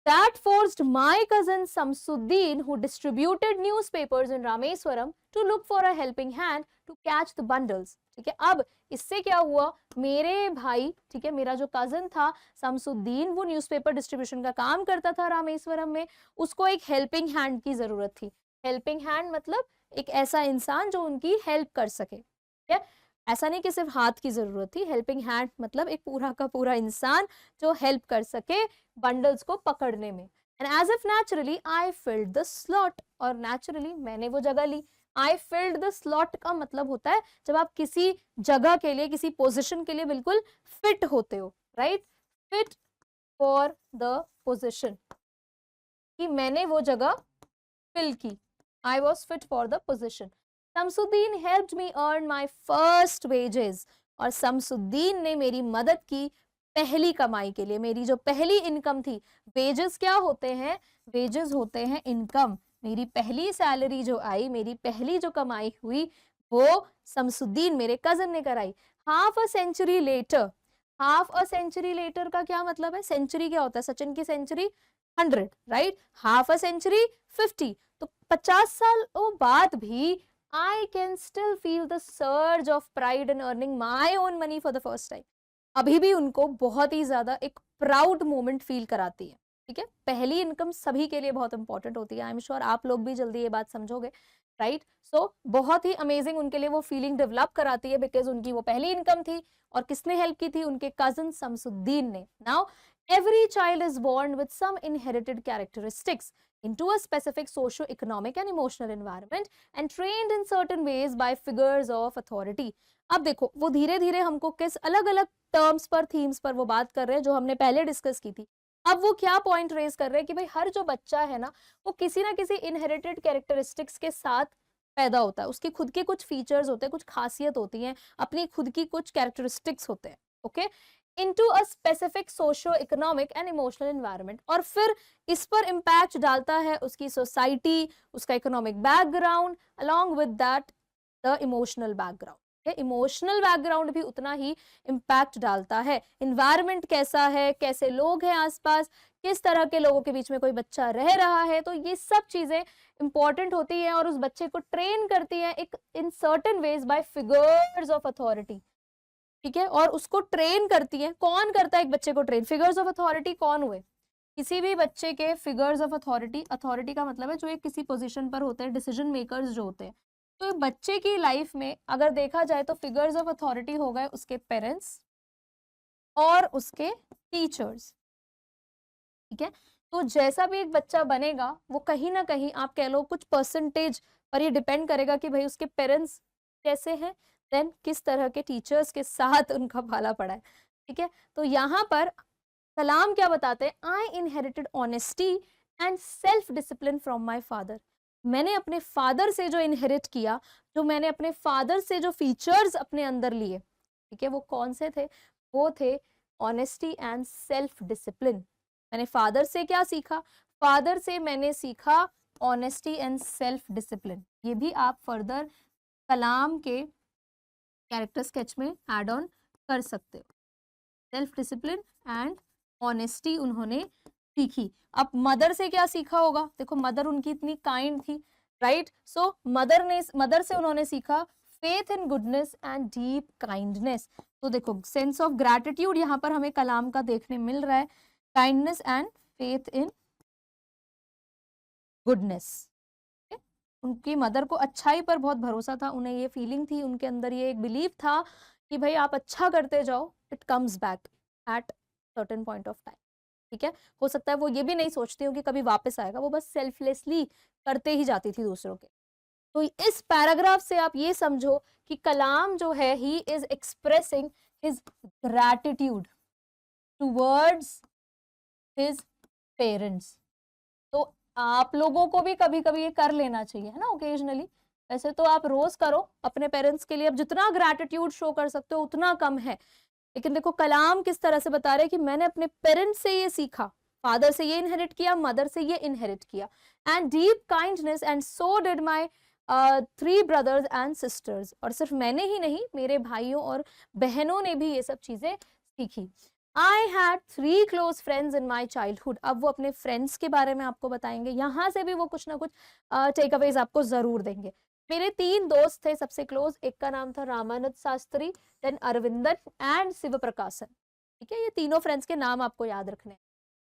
that forced my cousin Samsuddin, who distributed newspapers in Rameswaram, to look for a helping hand to catch the bundles. ठीक है, अब इससे क्या हुआ, मेरे भाई, ठीक है, मेरा जो कजन था शमसुद्दीन, वो न्यूज़पेपर डिस्ट्रीब्यूशन का काम करता था रामेश्वरम में, उसको एक हेल्पिंग हैंड की जरूरत थी। हेल्पिंग हैंड मतलब एक ऐसा इंसान जो उनकी हेल्प कर सके। ठीक है, ऐसा नहीं कि सिर्फ हाथ की जरूरत थी, हेल्पिंग हैंड मतलब एक पूरा का पूरा इंसान जो हेल्प कर सके बंडल्स को पकड़ने में। And as if naturally I filled the slot, और नेचुरली मैंने वो जगह ली। आई फिल्ड द स्लॉट का मतलब होता है जब आप किसी जगह के लिए, किसी पोजीशन के लिए बिल्कुल फिट होते हो, right, fit for the position, कि मैंने वो जगह फिल की। I was fit for the position. Shamsuddin helped me earn my first wages, और शमसुद्दीन ने मेरी मदद की पहली कमाई के लिए, मेरी जो पहली इनकम थी। वेजेस क्या होते हैं? वेजेस होते हैं इनकम। मेरी पहली सैलरी जो आई, मेरी पहली जो कमाई हुई, वो शमसुद्दीन मेरे कजन ने कराई। Half a century later, half a century later का क्या मतलब है? सेंचुरी क्या होता है? सचिन की century 100, right, half a century 50, तो 50 सालों बाद भी I can still feel the surge of pride in earning my own money for the first time. अभी भी उनको बहुत ही ज्यादा एक प्राउड मोमेंट फील कराती है। ठीक है, पहली इनकम सभी के लिए बहुत इंपॉर्टेंट होती है। आई एम श्योर आप लोग भी जल्दी ये बात समझोगे, राइट। सो बहुत ही अमेजिंग उनके लिए वो फीलिंग डेवलप कराती है, बिकॉज उनकी वो पहली इनकम थी। और किसने हेल्प की थी? उनके कजन शमसुद्दीन ने। Now every child is born with some inherited characteristics into a specific socio-economic and emotional environment and trained in certain ways by figures of authority. अब देखो वो धीरे धीरे हमको किस अलग अलग टर्म्स पर, थीम्स पर वो बात कर रहे हैं जो हमने पहले डिस्कस की थी। अब वो क्या पॉइंट रेज कर रहे हैं कि भाई हर जो बच्चा है ना, वो किसी ना किसी इनहेरिटेड कैरेक्टरिस्टिक्स के साथ पैदा होता है। उसकी खुद के कुछ फीचर्स होते हैं, कुछ खासियत होती हैं, अपनी खुद की कुछ कैरेक्टरिस्टिक्स होते हैं। Okay, into a specific socio-economic and emotional environment, और फिर इस पर इम्पैक्ट डालता है उसकी सोसाइटी, उसका economic background, along with that the emotional background। Emotional background भी उतना ही इम्पैक्ट डालता है। इन्वायरमेंट कैसा है, कैसे लोग हैं आसपास, किस तरह के लोगों के बीच में कोई बच्चा रह रहा है, तो ये सब चीजें इंपॉर्टेंट होती हैं और उस बच्चे को ट्रेन करती हैं एक in certain veg bye figures of authority. ठीक है, और उसको ट्रेन करती है। कौन करता है एक बच्चे को ट्रेन? फिगर्स ऑफ अथॉरिटी कौन हुए? किसी भी बच्चे के फिगर्स ऑफ अथॉरिटी, अथॉरिटी का मतलब है जो एक किसी पोजीशन पर होते हैं, डिसीजन मेकर्स जो होते हैं। तो बच्चे की लाइफ में अगर देखा जाए तो फिगर्स ऑफ अथॉरिटी हो गए उसके पेरेंट्स और उसके टीचर्स। ठीक है, तो जैसा भी एक बच्चा बनेगा वो कहीं ना कहीं आप कह लो कुछ परसेंटेज पर ये डिपेंड करेगा कि भाई उसके पेरेंट्स कैसे हैं, देन किस तरह के टीचर्स के साथ उनका पाला पड़ा है। ठीक है, तो यहाँ पर कलाम क्या बताते हैं? आई inherited honesty and self discipline from my father. मैंने अपने फादर से जो इनहेरिट किया, जो मैंने अपने फादर से जो फीचर्स अपने अंदर लिए, ठीक है, वो कौन से थे? वो थे ऑनेस्टी एंड सेल्फ डिसिप्लिन। मैंने फादर से क्या सीखा? फादर से मैंने सीखा ऑनेस्टी एंड सेल्फ डिसिप्लिन। ये भी आप फर्दर कलाम के कैरेक्टर स्केच में ऐड ऑन कर सकते हो। सेल्फ डिसिप्लिन एंड ऑनेस्टी उन्होंने सीखी। अब मदर से क्या सीखा होगा? देखो मदर उनकी इतनी काइंड थी, राइट। सो मदर से उन्होंने सीखा faith in goodness and deep kindness. तो देखो सेंस ऑफ ग्रैटिट्यूड यहाँ पर हमें कलाम का देखने मिल रहा है, kindness and faith in goodness. उनकी मदर को अच्छाई पर बहुत भरोसा था, उन्हें ये फीलिंग थी, उनके अंदर ये एक बिलीव था कि भाई आप अच्छा करते जाओ, it comes back at certain point of time. ठीक है, हो सकता है वो ये भी नहीं सोचती हूँ कि कभी वापस आएगा, वो बस सेल्फलेसली करते ही जाती थी दूसरों के। तो इस पैराग्राफ से आप ये समझो कि कलाम जो है he is expressing his gratitude towards his parents. तो आप लोगों को भी कभी कभी ये कर लेना चाहिए, है ना, ओकेजनली ऐसे तो आप रोज करो अपने पेरेंट्स के लिए, अब जितना ग्रैटिट्यूड शो कर सकते हो उतना कम है। लेकिन देखो कलाम किस तरह से बता रहे हैं कि मैंने अपने पेरेंट्स से ये सीखा, फादर से ये इनहेरिट किया, मदर से ये इनहेरिट किया, and deep kindness and so did my 3 brothers and sisters. और सिर्फ मैंने ही नहीं, मेरे भाइयों और बहनों ने भी ये सब चीजें सीखी। I had 3 close friends in my childhood. अब वो अपने फ्रेंड्स के बारे में आपको बताएंगे, यहाँ से भी वो कुछ ना कुछ टेक अवेज आपको जरूर देंगे। मेरे 3 दोस्त थे सबसे क्लोज, एक का नाम था रामानंद शास्त्री, देन अरविंदन एंड शिव प्रकाशन। ठीक है, ये तीनों फ्रेंड्स के नाम आपको याद रखने हैं।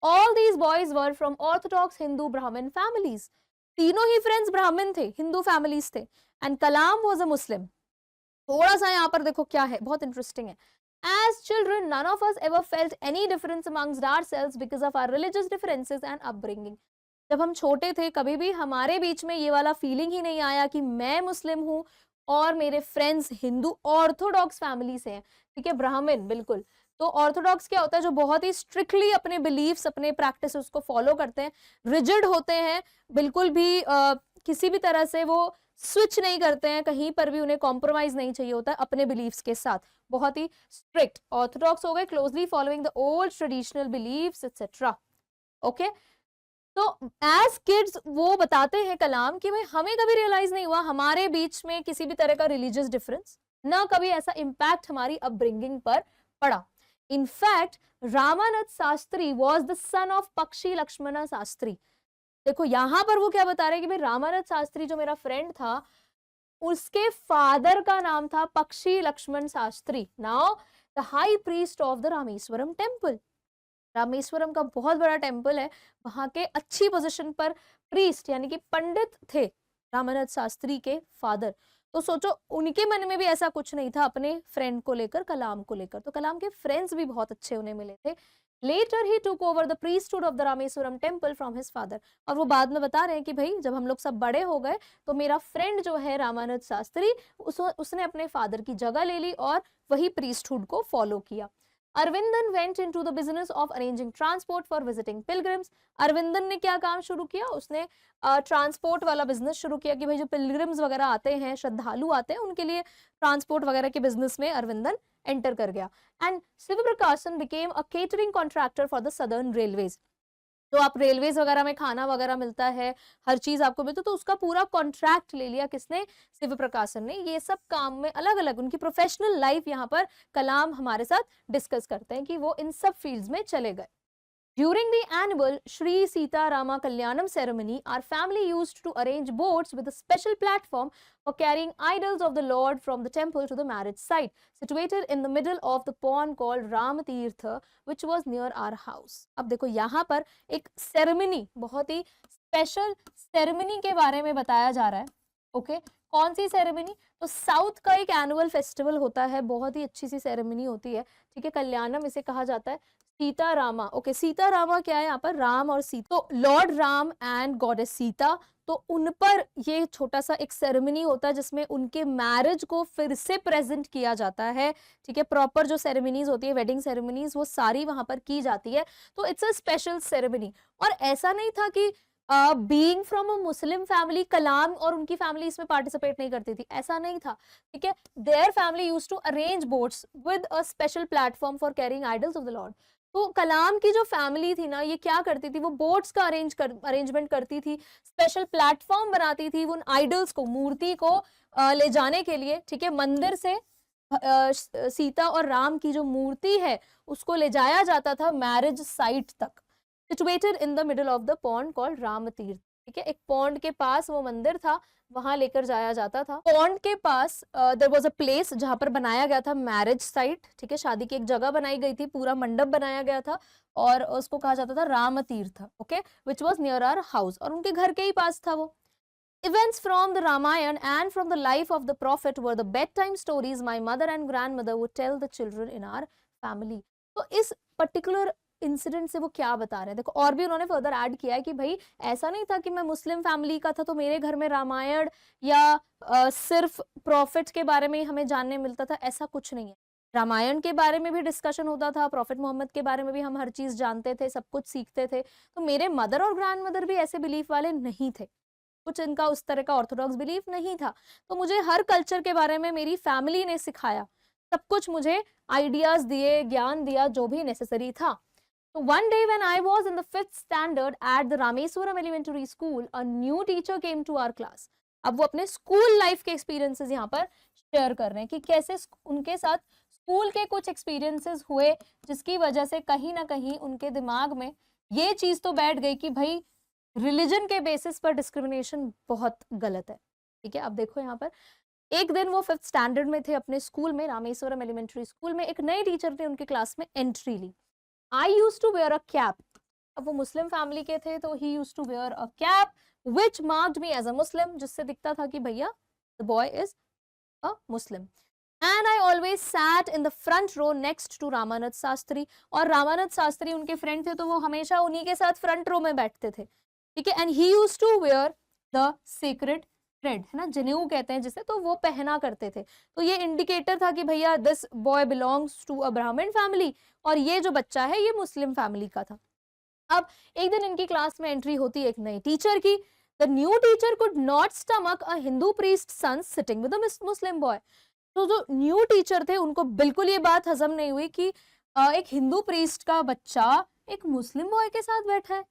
All these boys were from Orthodox Hindu ब्राह्मण फैमिलीज। तीनों ही फ्रेंड्स ब्राह्मण थे, हिंदू फैमिलीज थे, एंड कलाम वाज अ मुस्लिम। थोड़ा सा यहाँ पर देखो क्या है, बहुत इंटरेस्टिंग है। As children, none of us ever felt any difference amongst ourselves because of our religious differences and upbringing. जब हम छोटे थे कभी भी हमारे बीच में ये वाला फीलिंग ही नहीं आया कि मैं मुस्लिम हूँ और मेरे फ्रेंड्स हिंदू ऑर्थोडॉक्स फैमिली से हैं। ठीक है, ब्राह्मण बिल्कुल। तो ऑर्थोडॉक्स क्या होता है, जो बहुत ही स्ट्रिक्टली अपने बिलीव्स, अपने प्रैक्टिसेस को फॉलो करते हैं, रिजिड होते हैं, बिल्कुल भी किसी भी तरह से वो स्विच नहीं करते हैं, कहीं पर भी उन्हें कॉम्प्रोमाइज नहीं चाहिए होता है अपने बिलीव्स के साथ, बहुत ही स्ट्रिक्ट ऑर्थोडॉक्स हो गए, closely following the old traditional believes etcetera. Okay, तो एज किड्स वो बताते हैं कलाम कि भाई हमें कभी रियलाइज नहीं हुआ हमारे बीच में किसी भी तरह का रिलीजियस डिफरेंस, ना कभी ऐसा इम्पैक्ट हमारी अपब्रिंगिंग पर पड़ा। In fact Ramanand Shastri was the son of पक्षी लक्ष्मण शास्त्री। देखो यहाँ पर वो क्या बता रहे हैं कि भाई रामानंद शास्त्री जो मेरा फ्रेंड था, उसके फादर का नाम था Pakshi Lakshman Shastri. Now the high priest of the Rameswaram temple. Rameswaram का बहुत बड़ा टेम्पल है, वहां के अच्छी पोजीशन पर प्रीस्ट यानी कि पंडित थे रामानंद शास्त्री के फादर। तो सोचो उनके मन में भी ऐसा कुछ नहीं था अपने फ्रेंड को लेकर, कलाम को लेकर। तो कलाम के फ्रेंड्स भी बहुत अच्छे उन्हें मिले थे। Later he took over the priesthood of the Rameswaram temple from his father। और वो बाद में बता रहे हैं कि भाई जब हम लोग सब बड़े हो गए तो मेरा फ्रेंड जो है रामानंद शास्त्री, उसने अपने फादर की जगह ले ली और वही priesthood को फॉलो किया। Aravindan went into the business of arranging transport for visiting pilgrims। Aravindan ने क्या काम शुरू किया, उसने ट्रांसपोर्ट वाला बिजनेस शुरू किया कि भाई जो पिलग्रिम्स वगैरह आते हैं, श्रद्धालु आते हैं, उनके लिए ट्रांसपोर्ट वगैरह के बिजनेस में अरविंदन एंटर कर गया। एंड शिव प्रकाशन became a catering contractor for the southern railways. तो आप रेलवेज वगैरह में खाना वगैरह मिलता है, हर चीज आपको मिलती है, तो उसका पूरा कॉन्ट्रैक्ट ले लिया किसने, शिव प्रकाशन ने। ये सब काम में अलग अलग उनकी प्रोफेशनल लाइफ यहाँ पर कलाम हमारे साथ डिस्कस करते हैं कि वो इन सब फील्ड्स में चले गए। During the annual Sri Sita Rama Kalyanam ceremony, our family used to arrange boats with a special platform for carrying idols of the Lord from the temple to the marriage site, situated in the middle of the pond called Ram Tirtha, which was near our house। अब देखो यहाँ पर एक ceremony, बहुत ही special ceremony के बारे में बताया जा रहा है। ओके, कौन सी सेरेमनी, तो साउथ का एक एनुअल फेस्टिवल होता है, बहुत ही अच्छी सी सेरेमनी होती है। ठीक है, कल्याणम इसे कहा जाता है। सीता रामा, ओके, सीता रामा क्या है यहाँ पर, राम और सीता, तो Lord Ram and goddess Sita, तो उन पर ये छोटा सा एक सेरेमनी होता है जिसमें उनके मैरिज को फिर से प्रेजेंट किया जाता है। ठीक है, प्रॉपर जो सेरेमनीज होती है, वेडिंग सेरेमनीज, वो सारी वहां पर की जाती है। तो इट्स अ स्पेशल सेरेमनी। और ऐसा नहीं था कि being from a Muslim family Kalam और उनकी फैमिली इसमें पार्टिसिपेट नहीं करती थी, ऐसा नहीं था। ठीक है, their family used to arrange boats with a special platform for carrying idols of the lord. तो कलाम की जो फैमिली थी ना, ये क्या करती थी, वो बोट्स का अरेंजमेंट करती थी, स्पेशल प्लेटफॉर्म बनाती थी उन आइडल्स को, मूर्ति को ले जाने के लिए। ठीक है, मंदिर से सीता और राम की जो मूर्ति है उसको ले जाया जाता था मैरिज साइट तक, situated in the middle of the pond called Ram तीर्थ। ठीक है, एक पॉन्ड के पास वो मंदिर था, वहां लेकर जाया जाता था। पॉन्ड के पास देयर वाज अ प्लेस जहां पर बनाया गया था मैरिज साइट। ठीक है, शादी की एक जगह बनाई गई थी, पूरा मंडप बनाया गया था और उसको कहा जाता था Ram Tirtha. Okay, which was near our house, और उनके घर के ही पास था वो। Events from the Ramayana and from the life of the prophet were the bedtime stories my mother and grandmother would tell the children in our family। तो इस particular incident से वो क्या बता रहे हैं, देखो और भी उन्होंने फर्दर ऐड किया है कि भाई ऐसा नहीं था कि मैं मुस्लिम फैमिली का था तो मेरे घर में रामायण या सिर्फ प्रॉफिट के बारे में ही हमें जानने मिलता था, ऐसा कुछ नहीं है। रामायण के बारे में भी डिस्कशन होता था, प्रॉफिट मोहम्मद के बारे में भी हम हर चीज जानते थे, सब कुछ सीखते थे। तो मेरे मदर और ग्रैंड मदर भी ऐसे बिलीफ वाले नहीं थे। कुछ इनका उस तरह का ऑर्थोडॉक्स बिलीफ नहीं था। तो मुझे हर कल्चर के बारे में मेरी फैमिली ने सिखाया, सब कुछ मुझे आइडियाज दिए, ज्ञान दिया जो भी नेसेसरी था। तो one day when I was in the 5th standard at the Rameswaram Elementary School, a new teacher came to our class. अब वो अपने स्कूल लाइफ के एक्सपीरियंसेस यहाँ पर शेयर कर रहे हैं कि कैसे उनके साथ स्कूल के कुछ एक्सपीरियंसेस हुए जिसकी वजह से कहीं ना कहीं उनके दिमाग में ये चीज तो बैठ गई कि भाई रिलीजन के बेसिस पर डिस्क्रिमिनेशन बहुत गलत है। ठीक है, अब देखो यहाँ पर एक दिन वो 5th स्टैंडर्ड में थे अपने स्कूल में, रामेश्वरम एलिमेंट्री स्कूल में। एक नए टीचर ने उनके क्लास में एंट्री ली। I used to wear a cap. अब वो मुस्लिम फैमिली के थे तो he used to wear a cap which marked me as a Muslim, जिससे दिखता था कि भैया the boy is a Muslim. And I always sat in the front row next to Ramanand Sastri. और रामानंद शास्त्री उनके फ्रेंड थे तो वो हमेशा उन्हीं के साथ फ्रंट रो में बैठते थे। ठीक है, and he used to wear the sacred thread, है ना, जनेऊ कहते हैं जिसे, तो वो पहना करते थे। तो ये इंडिकेटर था कि भैया this boy belongs to a Brahmin family और ये जो बच्चा है ये मुस्लिम फैमिली का था। अब एक दिन इनकी क्लास में एंट्री होती है एक नई टीचर की। The new teacher could not stomach a Hindu priest son sitting with a Muslim boy. तो जो न्यू टीचर थे उनको बिल्कुल ये बात हजम नहीं हुई कि एक हिंदू प्रीस्ट का बच्चा एक मुस्लिम बॉय के साथ बैठा है,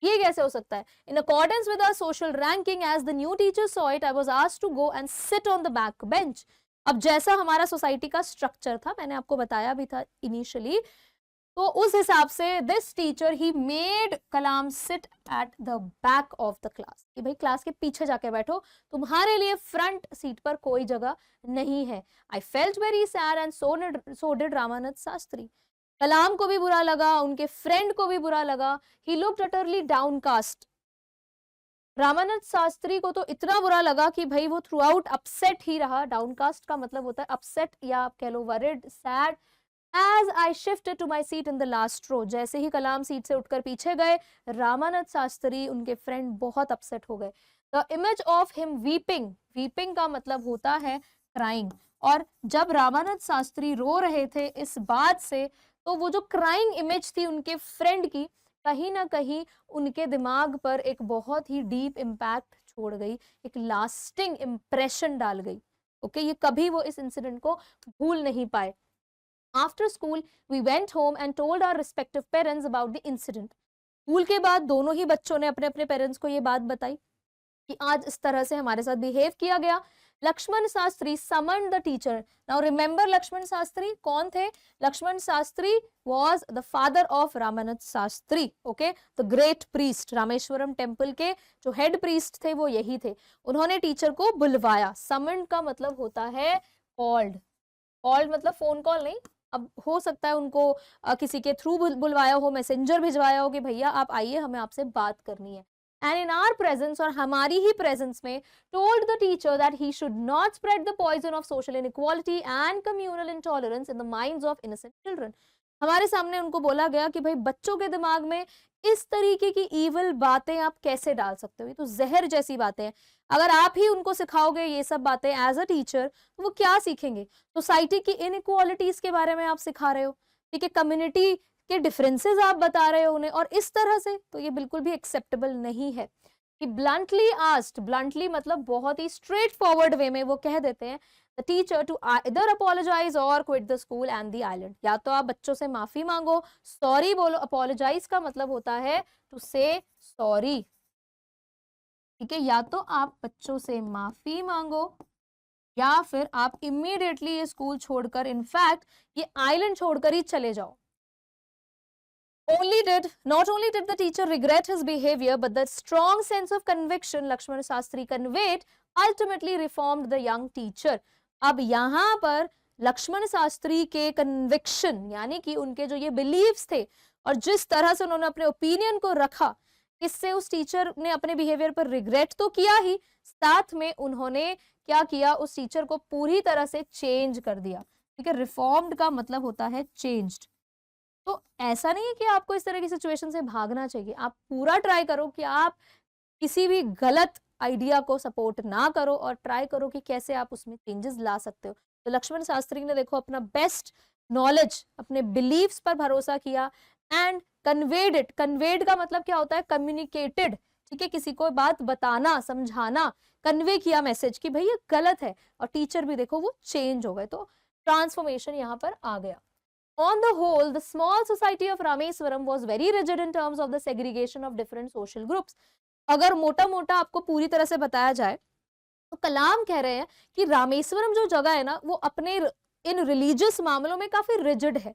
ये कैसे हो सकता है। In accordance with our social ranking as the new teacher saw it, I was asked to go and sit on the back bench. अब जैसा हमारा सोसाइटी का स्ट्रक्चर था, मैंने आपको बताया भी था इनिशियली, तो उस हिसाब से this teacher he made Kalam sit at the back of the class, कि भाई क्लास के पीछे जाके बैठो, तुम्हारे लिए फ्रंट सीट पर कोई जगह नहीं है। I felt very sad and so did Ramanand Shastri. Kalam को भी बुरा लगा, उनके फ्रेंड को भी बुरा लगा। He looked utterly downcast. Ramanand Shastri को तो इतना बुरा लगा कि भाई वो थ्रू आउट अपसेट ही रहा। डाउनकास्ट का मतलब होता है अपसेट या आप कह लो worried, sad. As I shifted to my seat in the last row, जैसे ही कलाम सीट से उठकर पीछे गए, रामानंद शास्त्री उनके फ्रेंड बहुत अपसेट हो गए। The image of him weeping, weeping का मतलब होता है crying, और जब रामानंद शास्त्री रो रहे थे इस बात से, तो वो जो क्राइंग इमेज थी उनके फ्रेंड की, कहीं ना कहीं उनके दिमाग पर एक बहुत ही डीप इम्पैक्ट छोड़ गई, एक लास्टिंग इम्प्रेशन डाल गई। ओके, ये कभी वो इस इंसिडेंट को भूल नहीं पाए। After school, we went home and told our respective parents about the incident. School के बाद दोनों ही बच्चों ने अपने अपने पेरेंट्स को ये बात बताई कि आज इस तरह से हमारे साथ बिहेव किया गया। Lakshman Shastri summoned the teacher. Now remember Lakshman Shastri कौन थे? Lakshman Shastri was the father of Ramanand Shastri, okay, the great priest. Rameswaram temple के जो हेड प्रीस्ट थे वो यही थे। उन्होंने टीचर को बुलवाया। समन्ड का मतलब होता है कॉल्ड। कॉल्ड मतलब फोन कॉल नहीं, अब हो सकता है उनको किसी के थ्रू बुलवाया हो, मैसेंजर भिजवाया हो कि भैया आप आइए, हमें आपसे बात करनी है। एंड इन आवर प्रेजेंस, और हमारी ही प्रेजेंस में, told the teacher that he should not spread the poison of social inequality and communal intolerance in the minds of innocent children. हमारे सामने उनको बोला गया कि भाई बच्चों के दिमाग में इस तरीके की इविल बातें आप कैसे डाल सकते हो, ये तो जहर जैसी बातें हैं। अगर आप ही उनको सिखाओगे ये सब बातें एज अ टीचर, तो वो क्या सीखेंगे? सोसाइटी की इनइक्वालिटीज के बारे में आप सिखा रहे हो, ठीक है, कम्युनिटी के डिफरेंसेस आप बता रहे हो उन्हें, और इस तरह से, तो ये बिल्कुल भी एक्सेप्टेबल नहीं है। कि ब्लंटली आस्क्ड, ब्लंटली मतलब बहुत ही स्ट्रेट फॉरवर्ड वे में वो कह देते हैं the teacher to either apologize or quit the school and the island। या तो आप बच्चों से माफी मांगो, सॉरी बोलो। apologize का मतलब होता है टू से सॉरी, ठीक है, या तो आप बच्चों से माफी मांगो या फिर आप इमीडिएटली ये स्कूल छोड़कर, इनफैक्ट ये आइलैंड छोड़कर ही चले जाओ। Not only did the teacher regret his behavior, but the strong sense of conviction Lakshman Shastri conveyed ultimately reformed the young teacher। अब यहाँ पर लक्ष्मण शास्त्री के कन्विक्शन, यानी कि उनके जो ये बिलीव्स थे और जिस तरह से उन्होंने अपने ओपिनियन को रखा, इससे उस टीचर ने अपने बिहेवियर पर रिग्रेट तो किया ही, साथ में उन्होंने क्या किया, उस टीचर को पूरी तरह से चेंज कर दिया। ठीक है, रिफॉर्म्ड का मतलब होता है चेंज्ड। तो ऐसा नहीं है कि आपको इस तरह की सिचुएशन से भागना चाहिए, आप पूरा ट्राई करो कि आप किसी भी गलत आइडिया को सपोर्ट ना करो और ट्राई करो कि कैसे आप उसमें चेंजेस ला सकते हो। तो लक्ष्मण शास्त्री ने देखो अपना बेस्ट नॉलेज, अपने बिलीव्स पर भरोसा किया एंड कन्वेड इट। कन्वेड का मतलब क्या होता है? कम्युनिकेटेड, ठीक है, किसी को बात बताना, समझाना, कन्वे किया मैसेज कि भाई ये गलत है, और टीचर भी देखो वो चेंज हो गए, तो ट्रांसफॉर्मेशन यहाँ पर आ गया। On the whole, the small society of Rameswaram was very rigid in terms of the segregation of different social groups. अगर मोटा मोटा आपको पूरी तरह से बताया जाए तो कलाम कह रहे हैं कि रामेश्वरम जो जगह है ना, वो अपने इन रिलीजियस मामलों में काफी रिजिड है,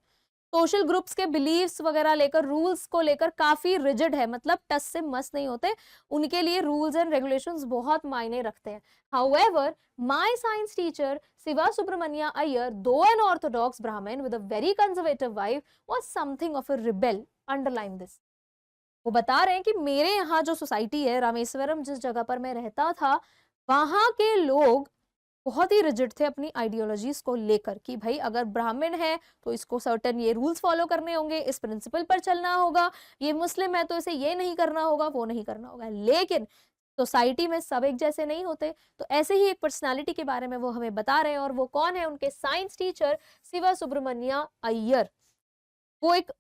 सोशल ग्रुप्स के बिलीव्स वगैरह लेकर, रूल्स को लेकर काफी रिजिड है, मतलब टस से मस नहीं होते, उनके लिए रूल्स एंड रेगुलेशंस बहुत मायने रखते हैं। However, my science teacher Shiva Subramanya Iyer, दो एन ऑर्थोडॉक्स ब्राह्मण with a very conservative wife, was something of a rebel. Underline this. वो बता रहे हैं कि मेरे यहाँ जो सोसाइटी है रामेश्वरम, जिस जगह पर मैं रहता था, वहां के लोग बहुत ही रिजिड थे अपनी आइडियोलॉजीज को लेकर कि भाई अगर ब्राह्मण है तो इसको सर्टेन ये रूल्स फॉलो करने होंगे, इस प्रिंसिपल पर चलना होगा, ये मुस्लिम है तो इसे ये नहीं करना होगा, वो नहीं करना होगा। लेकिन सोसाइटी में सब एक जैसे नहीं होते। तो ऐसे ही एक पर्सनालिटी के बारे में वो हमें बता रहे हैं, और वो कौन है? उनके साइंस टीचर शिवा सुब्रमण्या अय्यर। वो एक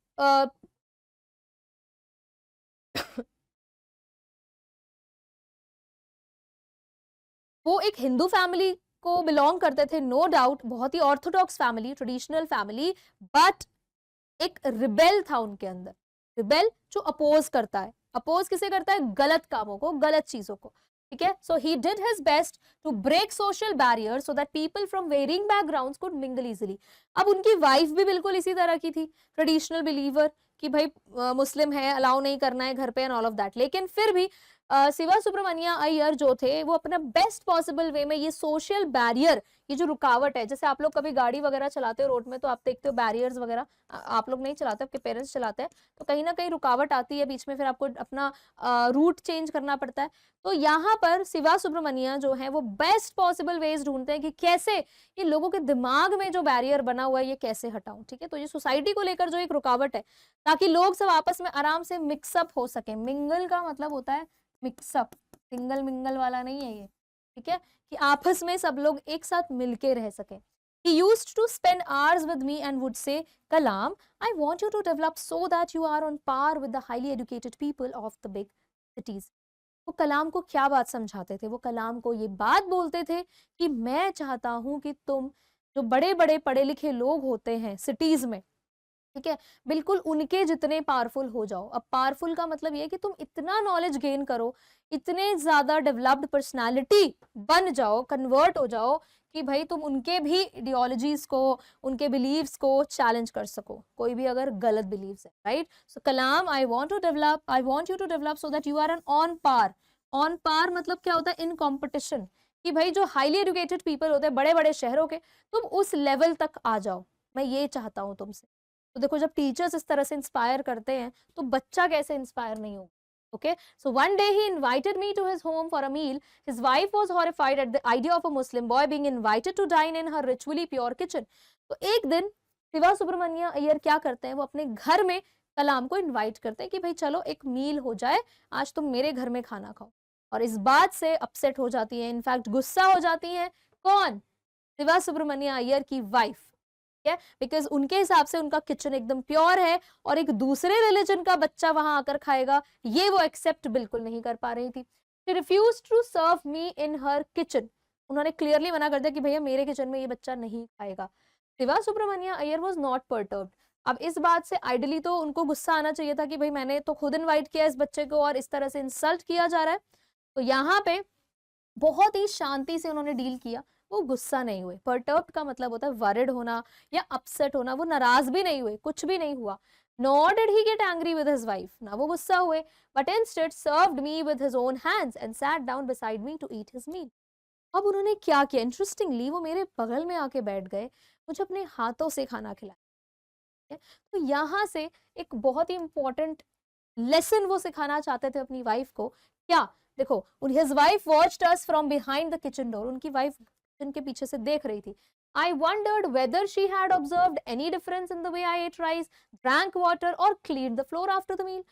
वो एक हिंदू फैमिली को बिलोंग करते थे, नो डाउट, बहुत ही orthodox family, traditional family, but एक रिबेल था उनके अंदर। रिबेल जो अपोज करता है। अपोज किसे करता है? गलत कामों को, गलत चीजों को। ठीक है, so he did his best to break social barrier so that people from varying backgrounds could mingle easily. अब उनकी वाइफ भी बिल्कुल इसी तरह की थी, ट्रेडिशनल बिलीवर, कि भाई मुस्लिम है, अलाउ नहीं करना है घर पे एंड ऑल ऑफ दैट। लेकिन फिर भी शिवा सुब्रमण्या अय्यर जो थे, वो अपना बेस्ट पॉसिबल वे में ये सोशल बैरियर, ये जो रुकावट है, जैसे आप लोग कभी गाड़ी वगैरह चलाते हो रोड में तो आप देखते हो बैरियर्स वगैरह, आप लोग नहीं चलाते, आपके पेरेंट्स चलाते हैं, तो कहीं ना कहीं रुकावट आती है बीच में, फिर आपको अपना रूट चेंज करना पड़ता है। तो यहाँ पर शिवा सुब्रमण्या जो है वो बेस्ट पॉसिबल वेज ढूंढते हैं कि कैसे ये लोगों के दिमाग में जो बैरियर बना हुआ है ये कैसे हटाऊं। ठीक है, तो ये सोसाइटी को लेकर जो एक रुकावट है, ताकि लोग सब आपस में आराम से मिक्सअप हो सके। मिंगल का मतलब होता है मिक्सअप, सिंगल मिंगल वाला नहीं है ये। ठीक है, कि आपस में सब लोग एक साथ मिलके रह सके। He used to spend hours with me and would say, Kalam, I want you to develop so that you are on par with the highly educated people of the big cities. वो कलाम को क्या बात समझाते थे? वो कलाम को ये बात बोलते थे कि मैं चाहता हूं कि तुम जो बड़े बड़े पढ़े लिखे लोग होते हैं सिटीज में, ठीक है, बिल्कुल उनके जितने पावरफुल हो जाओ। अब पावरफुल का मतलब ये है कि तुम इतना नॉलेज गेन करो, इतने ज्यादा डेवलप्ड पर्सनालिटी बन जाओ, कन्वर्ट हो जाओ कि भाई तुम उनके भी आइडियोलॉजीज को, उनके बिलीव्स को चैलेंज कर सको, कोई भी अगर गलत बिलीव्स है, right. So Kalam, I want you to develop so that you are an on par. On par मतलब क्या होता है? इन कॉम्पिटिशन, कि भाई जो हाईली एजुकेटेड पीपल होते हैं बड़े बड़े शहरों के, तुम उस लेवल तक आ जाओ, मैं ये चाहता हूँ तुमसे। तो देखो, जब टीचर्स इस तरह से इंस्पायर करते हैं तो बच्चा कैसे इंस्पायर नहीं होगा। Okay, so one day he invited me to his home for a meal. His wife was horrified at the idea of a Muslim boy being invited to dine in her ritually pure kitchen. तो एक दिन शिवा सुब्रमण्या अय्यर क्या करते हैं, वो अपने घर में कलाम को इनवाइट करते हैं कि भाई चलो एक मील हो जाए, आज तुम मेरे घर में खाना खाओ। और इस बात से अपसेट हो जाती है, इनफैक्ट गुस्सा हो जाती है। कौन? शिवा सुब्रमण्या अय्यर की वाइफ। है, बिकॉज उनके हिसाब से उनका किचन एकदम प्योर है और एक दूसरे रिलीजन का बच्चा वहां आकर खाएगा, ये वो एक्सेप्ट बिल्कुल नहीं कर पा रही थी। She refused to serve me in her kitchen. उन्होंने क्लियरली मना कर दिया कि भैया मेरे किचन में ये बच्चा नहीं खाएगा। Shiva Subramanya Iyer was not perturbed. अब इस बात से आइडली तो उनको गुस्सा आना चाहिए था कि भाई मैंने तो खुद इन्वाइट किया इस बच्चे को और इस तरह से इंसल्ट किया जा रहा है। तो यहाँ पे बहुत ही शांति से उन्होंने डील किया, वो गुस्सा नहीं हुए। परटर्ब्ड का मतलब होता है वरिड होना या अपसेट होना, वो नाराज भी नहीं हुए, कुछ भी नहीं हुआ। Nor did he get angry with his wife, ना वो गुस्सा हुए, but instead served me with his own hands and sat down beside me to eat his meal. अब उन्होंने क्या किया? इंटरेस्टिंगली वो मेरे बगल में आके बैठ गए, मुझे अपने हाथों से खाना खिलाया। तो यहाँ से एक बहुत ही इंपॉर्टेंट लेसन वो सिखाना चाहते थे अपनी वाइफ को। क्या? देखो, his wife watched us from behind the kitchen door. उनकी वाइफ किचन के पीछे से देख रही थी। I wondered whether she had observed any difference in the way I ate rice, drank water or cleaned the floor after the meal.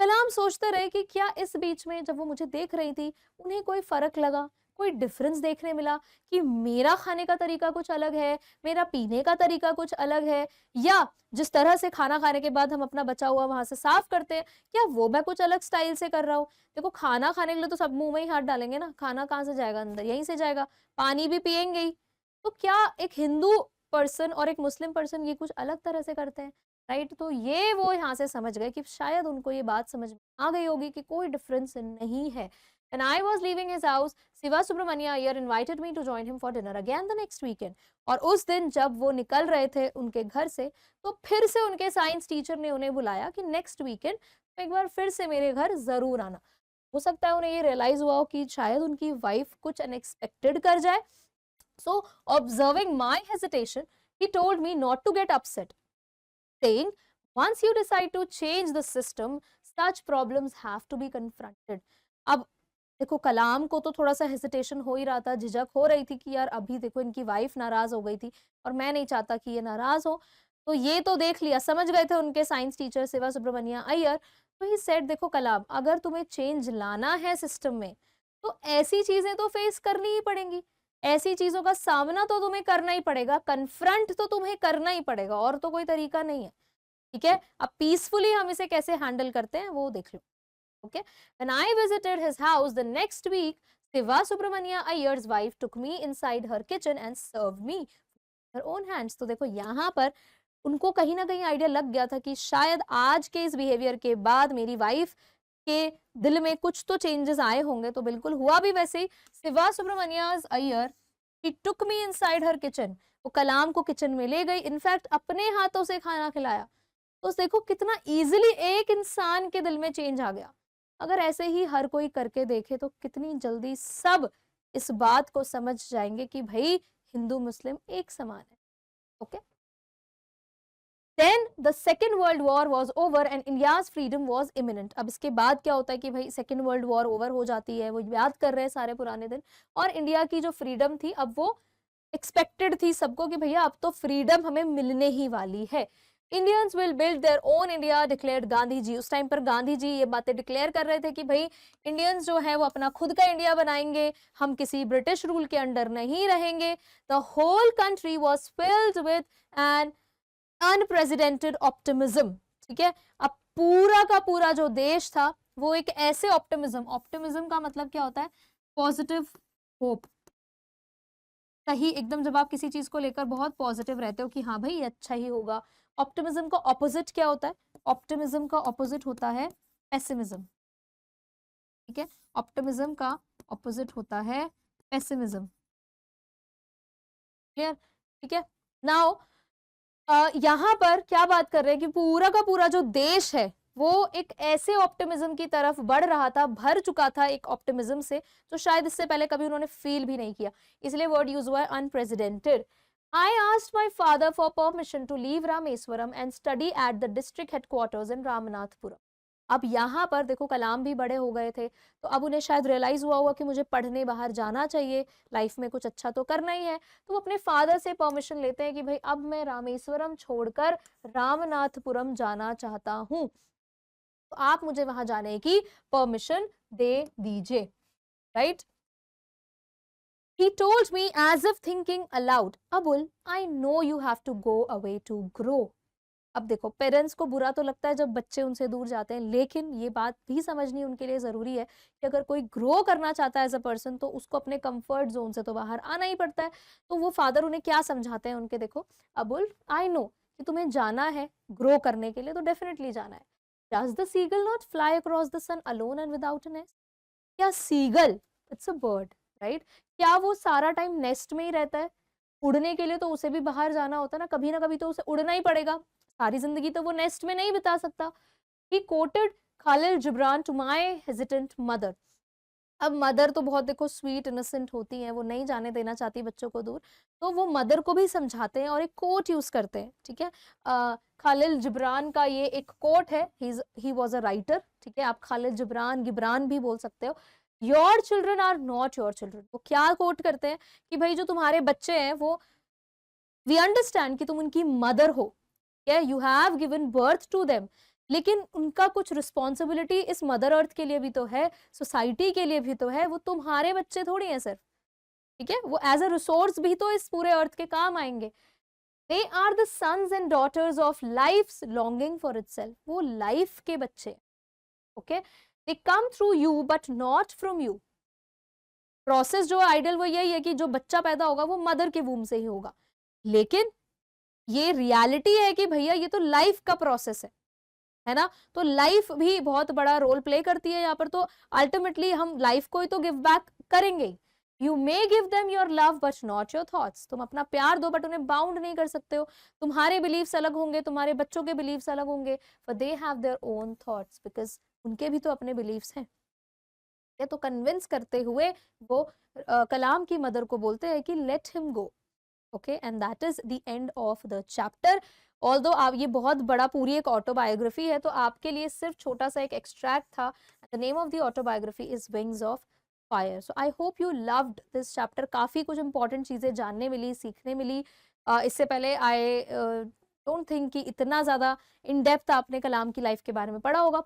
कलाम सोचते रहे कि क्या इस बीच में जब वो मुझे देख रही थी उन्हें कोई फर्क लगा कोई डिफरेंस देखने मिला कि मेरा खाने का तरीका कुछ अलग है, मेरा पीने का तरीका कुछ अलग है, या जिस तरह से खाना खाने के बाद हम अपना बचा हुआ वहां से साफ करते हैं, क्या वो मैं कुछ अलग स्टाइल से कर रहा हूँ? देखो खाना खाने के लिए तो सब मुंह में ही हाथ डालेंगे ना, खाना कहाँ से जाएगा अंदर, यहीं से जाएगा, पानी भी पियेंगे ही। तो क्या एक हिंदू पर्सन और एक मुस्लिम पर्सन ये कुछ अलग तरह से करते हैं, राइट? तो ये वो यहाँ से समझ गए कि शायद उनको ये बात समझ में आ गई होगी कि कोई डिफरेंस नहीं है। When I was leaving his house, Siva Subramania Iyer invited me to join him for dinner again the next weekend. और उस दिन जब वो निकल रहे थे उनके घर से, तो फिर से उनके साइंस टीचर ने उन्हें बुलाया कि नेक्स्ट वीकेंड एक बार फिर से मेरे घर जरूर आना। हो सकता है उन्हें ये रियलाइज हुआ हो कि शायद उनकी वाइफ कुछ अनएक्सपेक्टेड कर जाए। So, observing my hesitation, he told me not to get upset, saying, once you decide to change the system, such problems have to be confronted. अब देखो कलाम को तो थोड़ा सा हेजिटेशन हो ही रहा था, झिझक हो रही थी कि यार अभी देखो इनकी वाइफ नाराज हो गई थी और मैं नहीं चाहता कि ये नाराज हो। तो ये तो देख लिया, समझ गए थे उनके साइंस टीचर शिवा सुब्रमण्या अय्यर। तो ही सेड, देखो कलाम, अगर तुम्हें चेंज लाना है सिस्टम में तो ऐसी चीजें तो फेस करनी ही पड़ेंगी, ऐसी चीजों का सामना तो तुम्हें करना ही पड़ेगा, कन्फ्रंट तो तुम्हें करना ही पड़ेगा, और तो कोई तरीका नहीं है। ठीक है, अब पीसफुली हम इसे कैसे हैंडल करते हैं वो देख लो। Okay, when I visited his house the next week, Siva Subramania Iyer's wife took me inside her kitchen and served me her own hands. तो देखो यहाँ पर उनको कहीं ना कहीं आइडिया लग गया था कि शायद आज के इस बिहेवियर के बाद मेरी वाइफ के दिल में कुछ तो चेंजेस आए होंगे। तो बिल्कुल हुआ भी वैसे ही। Siva Subramania Iyer, he took me inside her kitchen. वो कलाम को किचन में ले गई, इनफैक्ट अपने हाथों से खाना खिलाया। तो देखो कितना इजीली एक इंसान के दिल में चेंज आ गया। अगर ऐसे ही हर कोई करके देखे तो कितनी जल्दी सब इस बात को समझ जाएंगे कि भाई हिंदू मुस्लिम एक समान है। Okay, then the second world war was over and India's freedom was imminent. अब इसके बाद क्या होता है कि भाई सेकेंड वर्ल्ड वॉर ओवर हो जाती है, वो याद कर रहे हैं सारे पुराने दिन, और इंडिया की जो फ्रीडम थी अब वो एक्सपेक्टेड थी सबको कि भैया अब तो फ्रीडम हमें मिलने ही वाली है। Indians will build their own India, declared Gandhi ji. उस टाइम पर गांधी जी ये बातें डिक्लेयर कर रहे थे कि भाई इंडियंस जो है वो अपना खुद का इंडिया बनाएंगे, हम किसी ब्रिटिश रूल के अंडर नहीं रहेंगे। The whole country was filled with an unprecedented optimism. ठीक है, अब पूरा का पूरा जो देश था वो एक ऐसे ऑप्टिमिज्म का मतलब क्या होता है? Positive hope. सही एकदम, जब आप किसी चीज को लेकर बहुत पॉजिटिव रहते हो कि हाँ भाई अच्छा ही होगा। ऑप्टिमिज्म का ऑपोजिट क्या होता है? ऑप्टिमिज्म का ऑपोजिट होता है पेसिमिज्म। ठीक है, ऑप्टिमिज्म का ऑपोजिट होता है पेसिमिज्म। क्लियर? ठीक है, नाउ यहाँ पर क्या बात कर रहे हैं कि पूरा का पूरा जो देश है वो एक ऐसे ऑप्टिमिज्म की तरफ बढ़ रहा था, भर चुका था एक ऑप्टिमिज्म से, जो शायद इससे पहले कभी उन्होंने फील भी नहीं किया। इसलिए वर्ड यूज हुआ है unprecedented. I asked my father for permission to leave Rameswaram and study at the district headquarters in Ramanathapuram. अब यहाँ पर देखो कलाम भी बड़े हो गए थे, तो अब उन्हें शायद रियलाइज हुआ होगा कि मुझे पढ़ने बाहर जाना चाहिए, लाइफ में कुछ अच्छा तो करना ही है। तो वो अपने फादर से परमिशन लेते हैं कि भाई अब मैं रामेश्वरम छोड़कर रामनाथपुरम जाना चाहता हूँ, तो आप मुझे वहां जाने की परमिशन दे दीजिए। Right? He told me as if thinking aloud, Abul, I know you have to go away to grow. अब देखो पेरेंट्स को बुरा तो लगता है जब बच्चे उनसे दूर जाते हैं, लेकिन ये बात भी समझनी उनके लिए जरूरी है कि अगर कोई ग्रो करना चाहता है एज अ पर्सन तो उसको अपने कंफर्ट जोन से तो बाहर आना ही पड़ता है। तो वो फादर उन्हें क्या समझाते हैं उनके, देखो अबुल, आई नो कि तुम्हें जाना है ग्रो करने के लिए, तो डेफिनेटली जाना है। Does the seagull not fly across the sun alone and without a nest? क्या seagull, it's a bird, right, क्या वो सारा टाइम नेस्ट में ही रहता है? उड़ने के लिए तो उसे भी बाहर जाना होता है ना, कभी ना कभी तो उसे उड़ना ही पड़ेगा, सारी जिंदगी तो वो नेस्ट में नहीं बिता सकता। He quoted Khalil Gibran to my hesitant mother. अब मदर तो बहुत देखो स्वीट इनोसेंट होती हैं, वो नहीं जाने देना चाहती बच्चों को दूर, तो वो मदर को भी समझाते हैं और एक कोट यूज करते हैं। ठीक है, खालिल जिब्रान का ये एक कोट है, ही वॉज अ राइटर। ठीक है, आप खालिल गिब्रान भी बोल सकते हो। Your children are not your children. वो क्या कोट करते हैं कि भाई जो तुम्हारे बच्चे हैं वो, वी अंडरस्टैंड कि तुम उनकी मदर हो, you have given birth to them, लेकिन उनका कुछ रिस्पॉन्सिबिलिटी इस मदर अर्थ के लिए भी तो है, सोसाइटी के लिए भी तो है, वो तुम्हारे बच्चे थोड़ी हैं सिर्फ, ठीक है, वो एज अ रिसोर्स भी तो इस पूरे अर्थ के काम आएंगे। They are the sons and daughters of life's longing for itself, वो लाइफ के बच्चे, okay, they come through you but not from you. Process जो आइडियल वो यही है कि जो बच्चा पैदा होगा वो मदर के वूम से ही होगा, लेकिन ये रियलिटी है कि भैया ये तो लाइफ का प्रोसेस है ना, तो लाइफ भी बहुत बड़ा रोल प्ले करती है यहाँ पर, तो अल्टीमेटली हम लाइफ को ही तो गिव बैक करेंगे। You may give them your love but not your thoughts, तुम अपना प्यार दो बट उन्हें बाउंड नहीं कर सकते हो, तुम्हारे बिलीव्स अलग होंगे, तुम्हारे बच्चों के बिलीव्स अलग होंगे, for they have their own thoughts, because उनके भी तो अपने बिलीव्स हैं। ये तो कन्विंस करते हुए वो कलाम की मदर को बोलते हैं कि let him go, okay, and that is the end of the chapter. Although आप ये बहुत बड़ा पूरी एक ऑटोबायोग्राफी है, तो आपके लिए सिर्फ छोटा सा एक एक्सट्रैक्ट था। The name of the autobiography is wings of fire. So I hope you loved this chapter, काफी कुछ इंपॉर्टेंट चीजें जानने मिली, सीखने मिली। इससे पहले आई डोंट थिंक कि इतना ज्यादा इन डेप्थ आपने कलाम की लाइफ के बारे में पढ़ा होगा,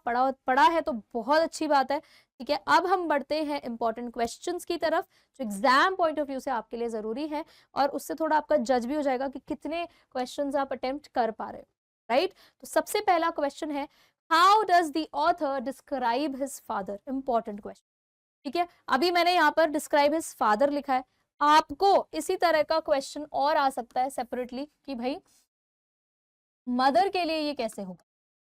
पढ़ा है तो बहुत अच्छी बात है, ठीक है। अब हम बढ़ते हैं इंपॉर्टेंट क्वेश्चंस की तरफ, जो एग्जाम पॉइंट ऑफ व्यू से आपके लिए जरूरी है, और उससे थोड़ा आपका जज भी हो जाएगा कि कितने क्वेश्चंस आप अटेम्प्ट कर पा रहे हो, राइट। तो सबसे पहला क्वेश्चन है, how does the author describe his father, important question, ठीक है। अभी मैंने यहाँ पर डिस्क्राइब हिज फादर लिखा है, आपको इसी तरह का क्वेश्चन और आ सकता है सेपरेटली कि भाई मदर के लिए ये कैसे होगा,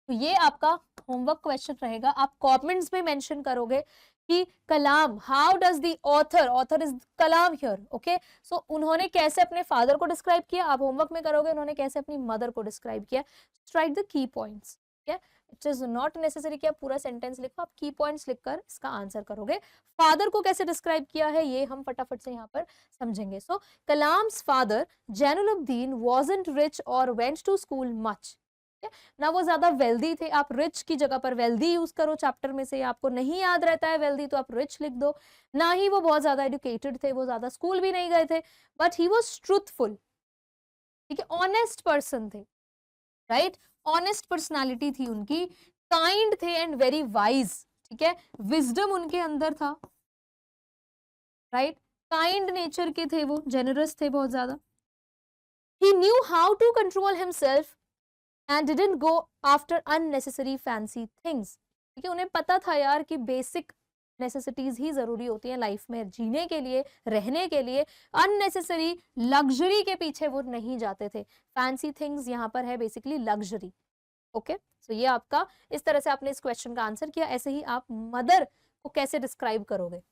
तो ये आपका होमवर्क क्वेश्चन रहेगा। आप कमेंट्स में मेंशन करोगे कि Kalam, how does the author, author is Kalam here, okay, so उन्होंने कैसे अपने फादर को डिस्क्राइब किया, आप होमवर्क में करोगे उन्होंने कैसे अपनी मदर को डिस्क्राइब किया। राइट द की पॉइंट्स, ठीक है, इट इज नॉट नेसेसरी कि आप पूरा सेंटेंस लिखो, आप की पॉइंट्स लिखकर इसका आंसर करोगे। फादर को कैसे डिस्क्राइब किया है ये हम फटाफट से यहाँ पर समझेंगे। सो Kalam's father Jainulabdeen wasn't rich और वेंट टू स्कूल मच, ना वो ज्यादा वेल्दी थे, आप रिच की जगह पर वेल्दी यूज करो चैप्टर में से, आपको नहीं याद रहता है वेल्दी तो आप रिच लिख दो। ना ही वो बहुत ज्यादा एजुकेटेड थे, वो ज्यादा स्कूल भी नहीं गए थे, बट ही वाज ट्रूथफुल, ठीक है, ऑनेस्ट पर्सन थे, राइट, ऑनेस्ट पर्सनालिटी थी उनकी, काइंड थे एंड वेरी वाइज, ठीक है, विजडम उनके अंदर था, राइट, काइंड नेचर के थे वो, जेनरस थे बहुत ज्यादा। He knew how to control himself and didn't go after unnecessary fancy things, क्योंकि उन्हें पता था यार कि बेसिक नेसेसिटीज ही जरूरी होती है लाइफ में जीने के लिए, रहने के लिए, अननेसेसरी लग्जरी के पीछे वो नहीं जाते थे। फैंसी थिंग्स यहाँ पर है बेसिकली लग्जरी, ओके, सो ये आपका, इस तरह से आपने इस क्वेश्चन का आंसर किया। ऐसे ही आप मदर को कैसे डिस्क्राइब करोगे,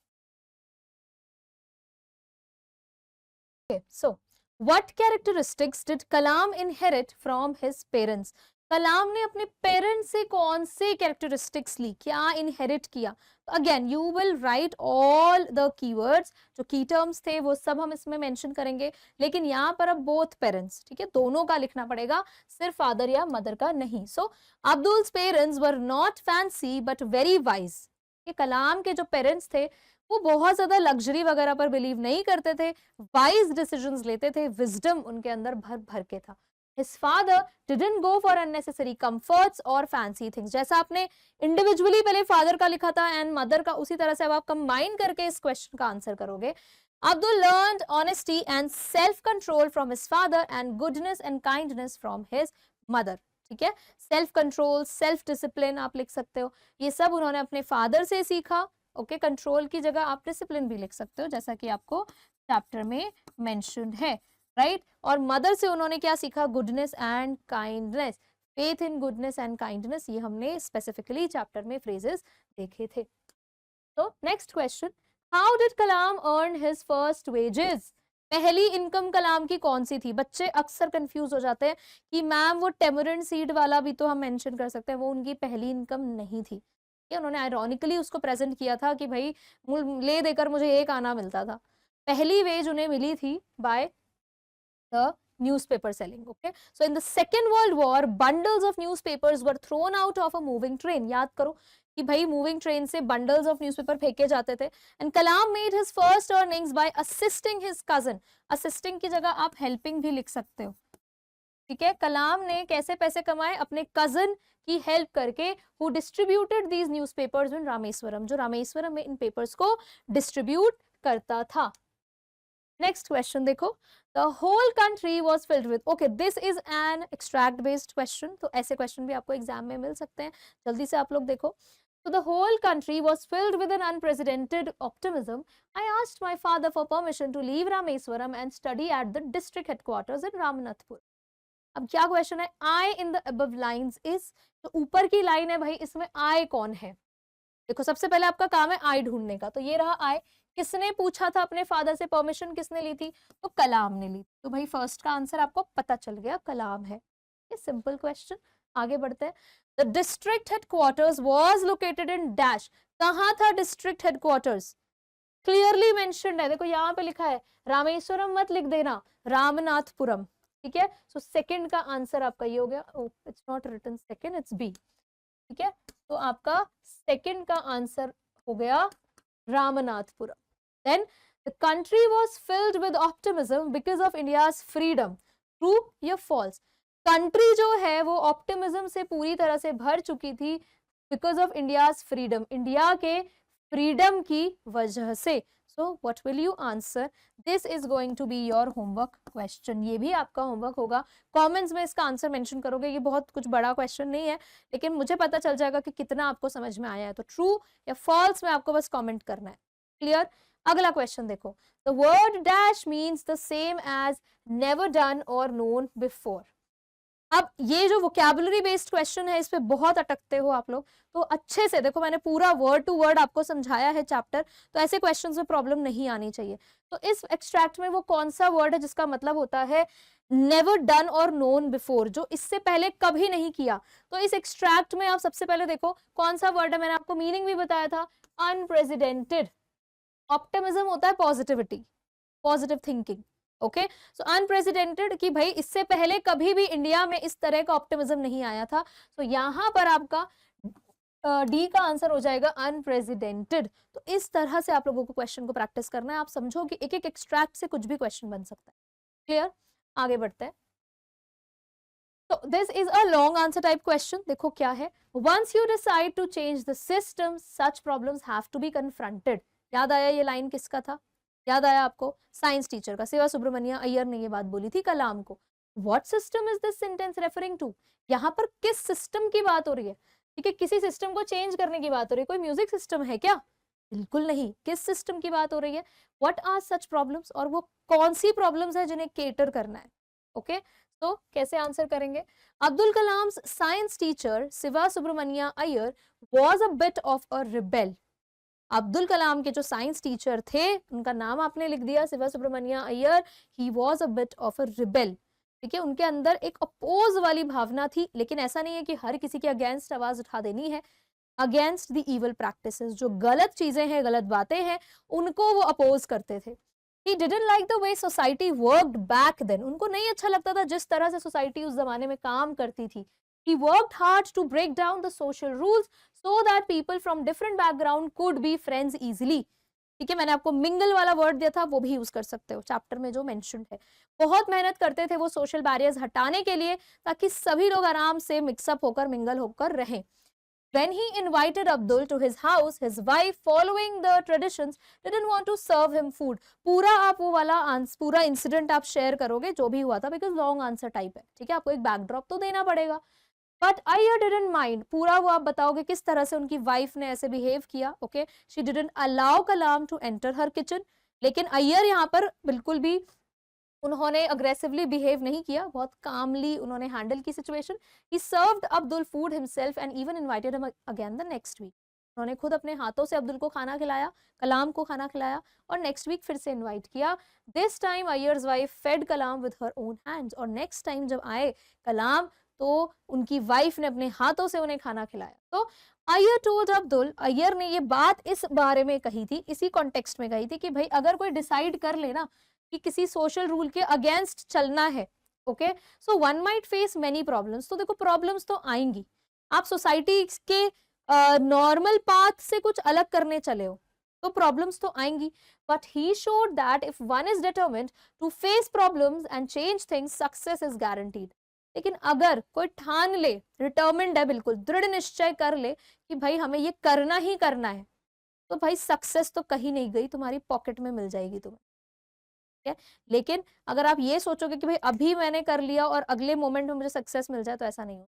सो What characteristics did Kalam inherit from his parents? कलाम ने अपने पेरेंट्स से कौन से कैरेक्टरिस्टिक्स ली, क्या इनहेरिट किया। Again you will write all the keywords, जो की टर्म्स थे वो सब हम इसमें मेंशन करेंगे, लेकिन यहाँ पर अब बोथ पेरेंट्स, ठीक है, दोनों का लिखना पड़ेगा, सिर्फ फादर या मदर का नहीं। So Abdul's parents were not fancy but very wise, ये कलाम के जो पेरेंट्स थे वो बहुत ज्यादा लग्जरी वगैरह पर बिलीव नहीं करते थे, वाइज डिसीजंस लेते थे, विजडम उनके अंदर भर भर के था। His father didn't go for unnecessary comforts or fancy things, जैसा आपने इंडिविजुअली पहले फादर का लिखा था एंड मदर का, उसी तरह से अब आप कंबाइन करके इस क्वेश्चन का आंसर करोगे। Abdul learned honesty and self control from his father and goodness and kindness from his mother, ठीक है, सेल्फ कंट्रोल, सेल्फ डिसिप्लिन आप लिख सकते हो, ये सब उन्होंने अपने फादर से सीखा, ओके, कंट्रोल की जगह आप डिसिप्लिन भी लिख सकते हो जैसा कि आपको चैप्टर में मेंशन्ड है, राइट, और मदर से उन्होंने क्या सीखा, goodness and kindness, faith in goodness and kindness, ये हमने स्पेसिफिकली चैप्टर में फ्रेजेस देखे थे। तो next question, how did Kalam earn his first wages, पहली इनकम कलाम की कौन सी थी। बच्चे अक्सर कंफ्यूज हो जाते हैं कि मैम वो टेमरिंड सीड वाला भी तो हम मेंशन कर सकते हैं, वो उनकी पहली इनकम नहीं थी, उन्होंने आयरॉनिकली उसको प्रेजेंट किया था कि भाई ले देकर मुझे एक आना मिलता था। पहली वेज उन्हें मिली थी by the newspaper selling, okay. So in the second world war bundles of newspapers were thrown out of a moving train, याद करो कि भाई मूविंग ट्रेन से बंडल्स ऑफ न्यूज़पेपर फेंके जाते थे। And Kalam made his first earnings by assisting his cousin, assisting की जगह आप हेल्पिंग भी लिख सकते हो, ठीक है, कलाम ने कैसे पैसे कमाए, अपने कजन की हेल्प करके, who distributed these newspapers in Rameswaram, जो रामेश्वरम में इन पेपर्स को डिस्ट्रीब्यूट करता था। नेक्स्ट क्वेश्चन देखो, the whole country was filled with, okay this is an extract based question, तो ऐसे क्वेश्चन भी आपको एग्जाम में मिल सकते हैं, जल्दी से आप लोग देखो। So the whole country was filled with an unprecedented optimism. I asked my father for permission to leave Rameswaram and study at the district headquarters in Ramanathpur. अब क्या क्वेश्चन है, I in the above lines is, तो ऊपर की line है भाई, इसमें I कौन है, देखो सबसे पहले आपका काम है I ढूंढने का, तो ये रहा I। किसने पूछा था अपने फादर से परमिशन, किसने ली थी, तो कलाम ने ली, तो भाई फर्स्ट का आंसर आपको पता चल गया, कलाम है। ये सिंपल क्वेश्चन, आगे बढ़ते हैं। The district headquarters was located in dash, कहाँ था डिस्ट्रिक्ट हेडक्वार्टर्स, क्लियरली मेंशन्ड है, देखो यहाँ पे लिखा है, रामेश्वरम मत लिख देना, रामनाथपुरम, ठीक है। सो सेकंड का आंसर आपका ये हो गया, it's not written second, it's B, ठीक है। तो आपका सेकंड का आंसर हो गया Ramanathapuram. Then the country was filled with optimism because of India's freedom, true या फॉल्स, कंट्री जो है वो ऑप्टिमिज्म से पूरी तरह से भर चुकी थी because of India's freedom, India के फ्रीडम की वजह से। So what will you answer, this is going to be your homework question, ये भी आपका होमवर्क होगा, कमेंट्स में इसका आंसर मेंशन करोगे, ये बहुत कुछ बड़ा क्वेश्चन नहीं है, लेकिन मुझे पता चल जाएगा कि कितना आपको समझ में आया है, तो ट्रू या फॉल्स में आपको बस कमेंट करना है, क्लियर। अगला क्वेश्चन देखो, the word dash means the same as never done और नोन बिफोर। अब ये जो वोकैबुलरी बेस्ड क्वेश्चन है, इस पे बहुत अटकते हो आप लोग, तो अच्छे से देखो, मैंने पूरा वर्ड टू वर्ड आपको समझाया है चैप्टर, तो ऐसे क्वेश्चंस में प्रॉब्लम नहीं आनी चाहिए। तो इस एक्सट्रैक्ट में वो कौन सा वर्ड है जिसका मतलब होता है नेवर डन और नोन बिफोर, जो इससे पहले कभी नहीं किया। तो इस एक्सट्रैक्ट में आप सबसे पहले देखो कौन सा वर्ड है, मैंने आपको मीनिंग भी बताया था, अनप्रेसिडेंटेड। ऑप्टिमिज्म होता है पॉजिटिविटी, पॉजिटिव थिंकिंग, ओके। सो अनप्रेसिडेंटेड कि भाई इससे पहले कभी भी इंडिया में इस तरह का ऑप्टिमिज्म नहीं आया था, सो यहाँ पर आपका डी का आंसर हो जाएगा अनप्रेसिडेंटेड। तो इस तरह से आप लोगों को क्वेश्चन को प्रैक्टिस करना है, आप समझो कि एक एक एक्सट्रैक्ट से कुछ भी क्वेश्चन बन सकता है, क्लियर। आगे बढ़ते हैं, तो this is a long answer type question, देखो क्या है, once you decide to change the system such problems have to be confronted. याद आया ये लाइन किसका था, याद आया आपको, साइंस टीचर का, शिवा सुब्रमण्य अय्यर ने ये बात बोली थी कलाम को। What system is this sentence referring to, यहाँ पर किस सिस्टम की बात हो रही है, ठीक है, किसी सिस्टम को चेंज करने की बात हो रही है, कोई म्यूजिक सिस्टम है क्या, बिल्कुल नहीं, किस सिस्टम की बात हो रही है, व्हाट आर सच प्रॉब्लम्स, और वो कौन सी प्रॉब्लम्स है जिन्हें केटर करना है, ओके। तो कैसे आंसर करेंगे, Abdul Kalam science teacher Siva Subramania Iyer was a bit of a rebel. Abdul Kalam के जो साइंस टीचर थे उनका नाम आपने लिख दिया Shiva Subramania Iyer, he was a bit of a rebel, ठीक है, उनके अंदर एक अपोज वाली भावना थी, लेकिन ऐसा नहीं है कि हर किसी के अगेंस्ट आवाज उठा देनी है, अगेंस्ट द इविल प्रैक्टिसेस, जो गलत चीजें हैं, गलत बातें हैं, उनको वो अपोज करते थे। He didn't like the way society worked back then, उनको नहीं अच्छा लगता था जिस तरह से सोसाइटी उस जमाने में काम करती थी। He worked hard to break down the social rules so that people from different background could be friends easily. ठीक है, मैंने आपको मिंगल वाला वर्ड दिया था, वो भी यूज कर सकते हो चैप्टर में जो मेंशन्ड है। बहुत मेहनत करते थे वो सोशल बैरियर्स हटाने के लिए, ताकि सभी लोग आराम से मिक्सअप होकर, मिंगल होकर रहें। When he invited Abdul to his house, his wife, following the traditions, didn't want to serve him food. पूरा आप वो वाला पूरा इंसिडेंट आप शेयर करोगे जो भी हुआ था, बिकॉज लॉन्ग आंसर टाइप है, ठीक है, आपको एक बैकड्रॉप तो देना पड़ेगा। बट अय्यर डिडंट माइंड, पूरा वो आप बताओगे किस तरह से उनकी वाइफ ने ऐसे बिहेव किया, okay. She didn't allow Kalam to enter her kitchen, लेकिन अय्यर यहाँ पर बिल्कुल भी उन्होंने अग्रेसिवली बिहेव नहीं किया, बहुत कामली उन्होंने हैंडल की situation. He served Abdul food himself and even invited him again the next week, उन्होंने खुद अपने हाथों से अब्दुल को खाना खिलाया, कलाम को खाना खिलाया, और नेक्स्ट वीक फिर से इनवाइट किया। This time Iyer's wife fed Kalam with her own hands, और नेक्स्ट टाइम जब आए कलाम तो उनकी वाइफ ने अपने हाथों से उन्हें खाना खिलाया। तो अय्यर टोल्ड अब्दुल, अय्यर ने ये बात इस बारे में कही थी, इसी कॉन्टेक्स्ट में कही थी कि भाई अगर कोई डिसाइड कर लेना कि किसी सोशल रूल के अगेंस्ट चलना है, okay, so one might face many problems. तो देखो प्रॉब्लम्स तो आएंगी, आप सोसाइटी के नॉर्मल पाथ से कुछ अलग करने चले हो तो प्रॉब्लम्स तो आएंगी, but he showed that if one is determined to face problems and change things, success is guaranteed. लेकिन अगर कोई ठान ले, डिटर्मिन्ड है, बिल्कुल दृढ़ निश्चय कर ले कि भाई हमें ये करना ही करना है, तो भाई सक्सेस तो कहीं नहीं गई, तुम्हारी पॉकेट में मिल जाएगी तुम्हें, ठीक है। लेकिन अगर आप ये सोचोगे कि भाई अभी मैंने कर लिया और अगले मोमेंट में मुझे सक्सेस मिल जाए, तो ऐसा नहीं हो,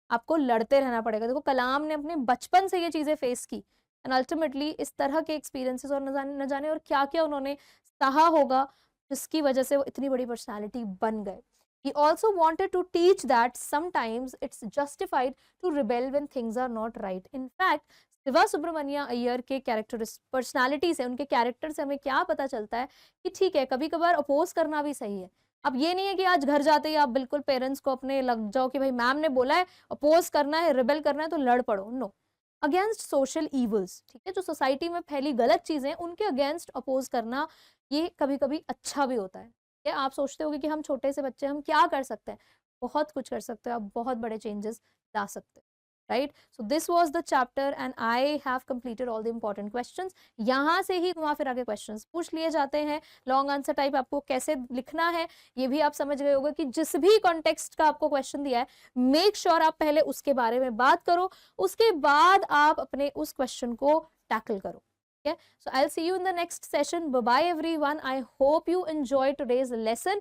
आपको लड़ते रहना पड़ेगा। देखो कलाम ने अपने बचपन से ये चीजें फेस की एंड अल्टीमेटली इस तरह के एक्सपीरियंसेस और न जाने और क्या क्या उन्होंने सहा होगा, जिसकी वजह से वो इतनी बड़ी पर्सनालिटी बन गए। He also wanted to teach that sometimes it's justified to rebel when things are not right. In fact, Shiva Subramania Iyer के कैरेक्टर पर्सनालिटी से, उनके कैरेक्टर से हमें क्या पता चलता है कि ठीक है, कभी कभार अपोज करना भी सही है। अब ये नहीं है कि आज घर जाते ही आप बिल्कुल पेरेंट्स को अपने लग जाओ कि भाई मैम ने बोला है अपोज करना है, रिबेल करना है तो लड़ पड़ो। नो, अगेंस्ट सोशल इवल्स, ठीक है, जो सोसाइटी में फैली गलत चीजें उनके अगेंस्ट अपोज करना ये कभी कभी अच्छा भी होता है। आप सोचते होगे कि हम छोटे से बच्चे, हम क्या कर सकते हैं? बहुत कुछ कर सकते हो आप, बहुत बड़े चेंजेस ला सकते हो, right. So this was the chapter and I have completed all the important questions. यहाँ से ही घुमा फिरा के क्वेश्चंस पूछ लिए जाते हैं। लॉन्ग आंसर टाइप आपको कैसे लिखना है ये भी आप समझ गए होंगे कि जिस भी कॉन्टेक्स्ट का आपको क्वेश्चन दिया है, मेक श्योर आप पहले उसके बारे में बात करो, उसके बाद आप अपने उस क्वेश्चन को टैकल करो। Okay, so I'll see you in the next session. Bye bye everyone. I hope you enjoyed today's lesson.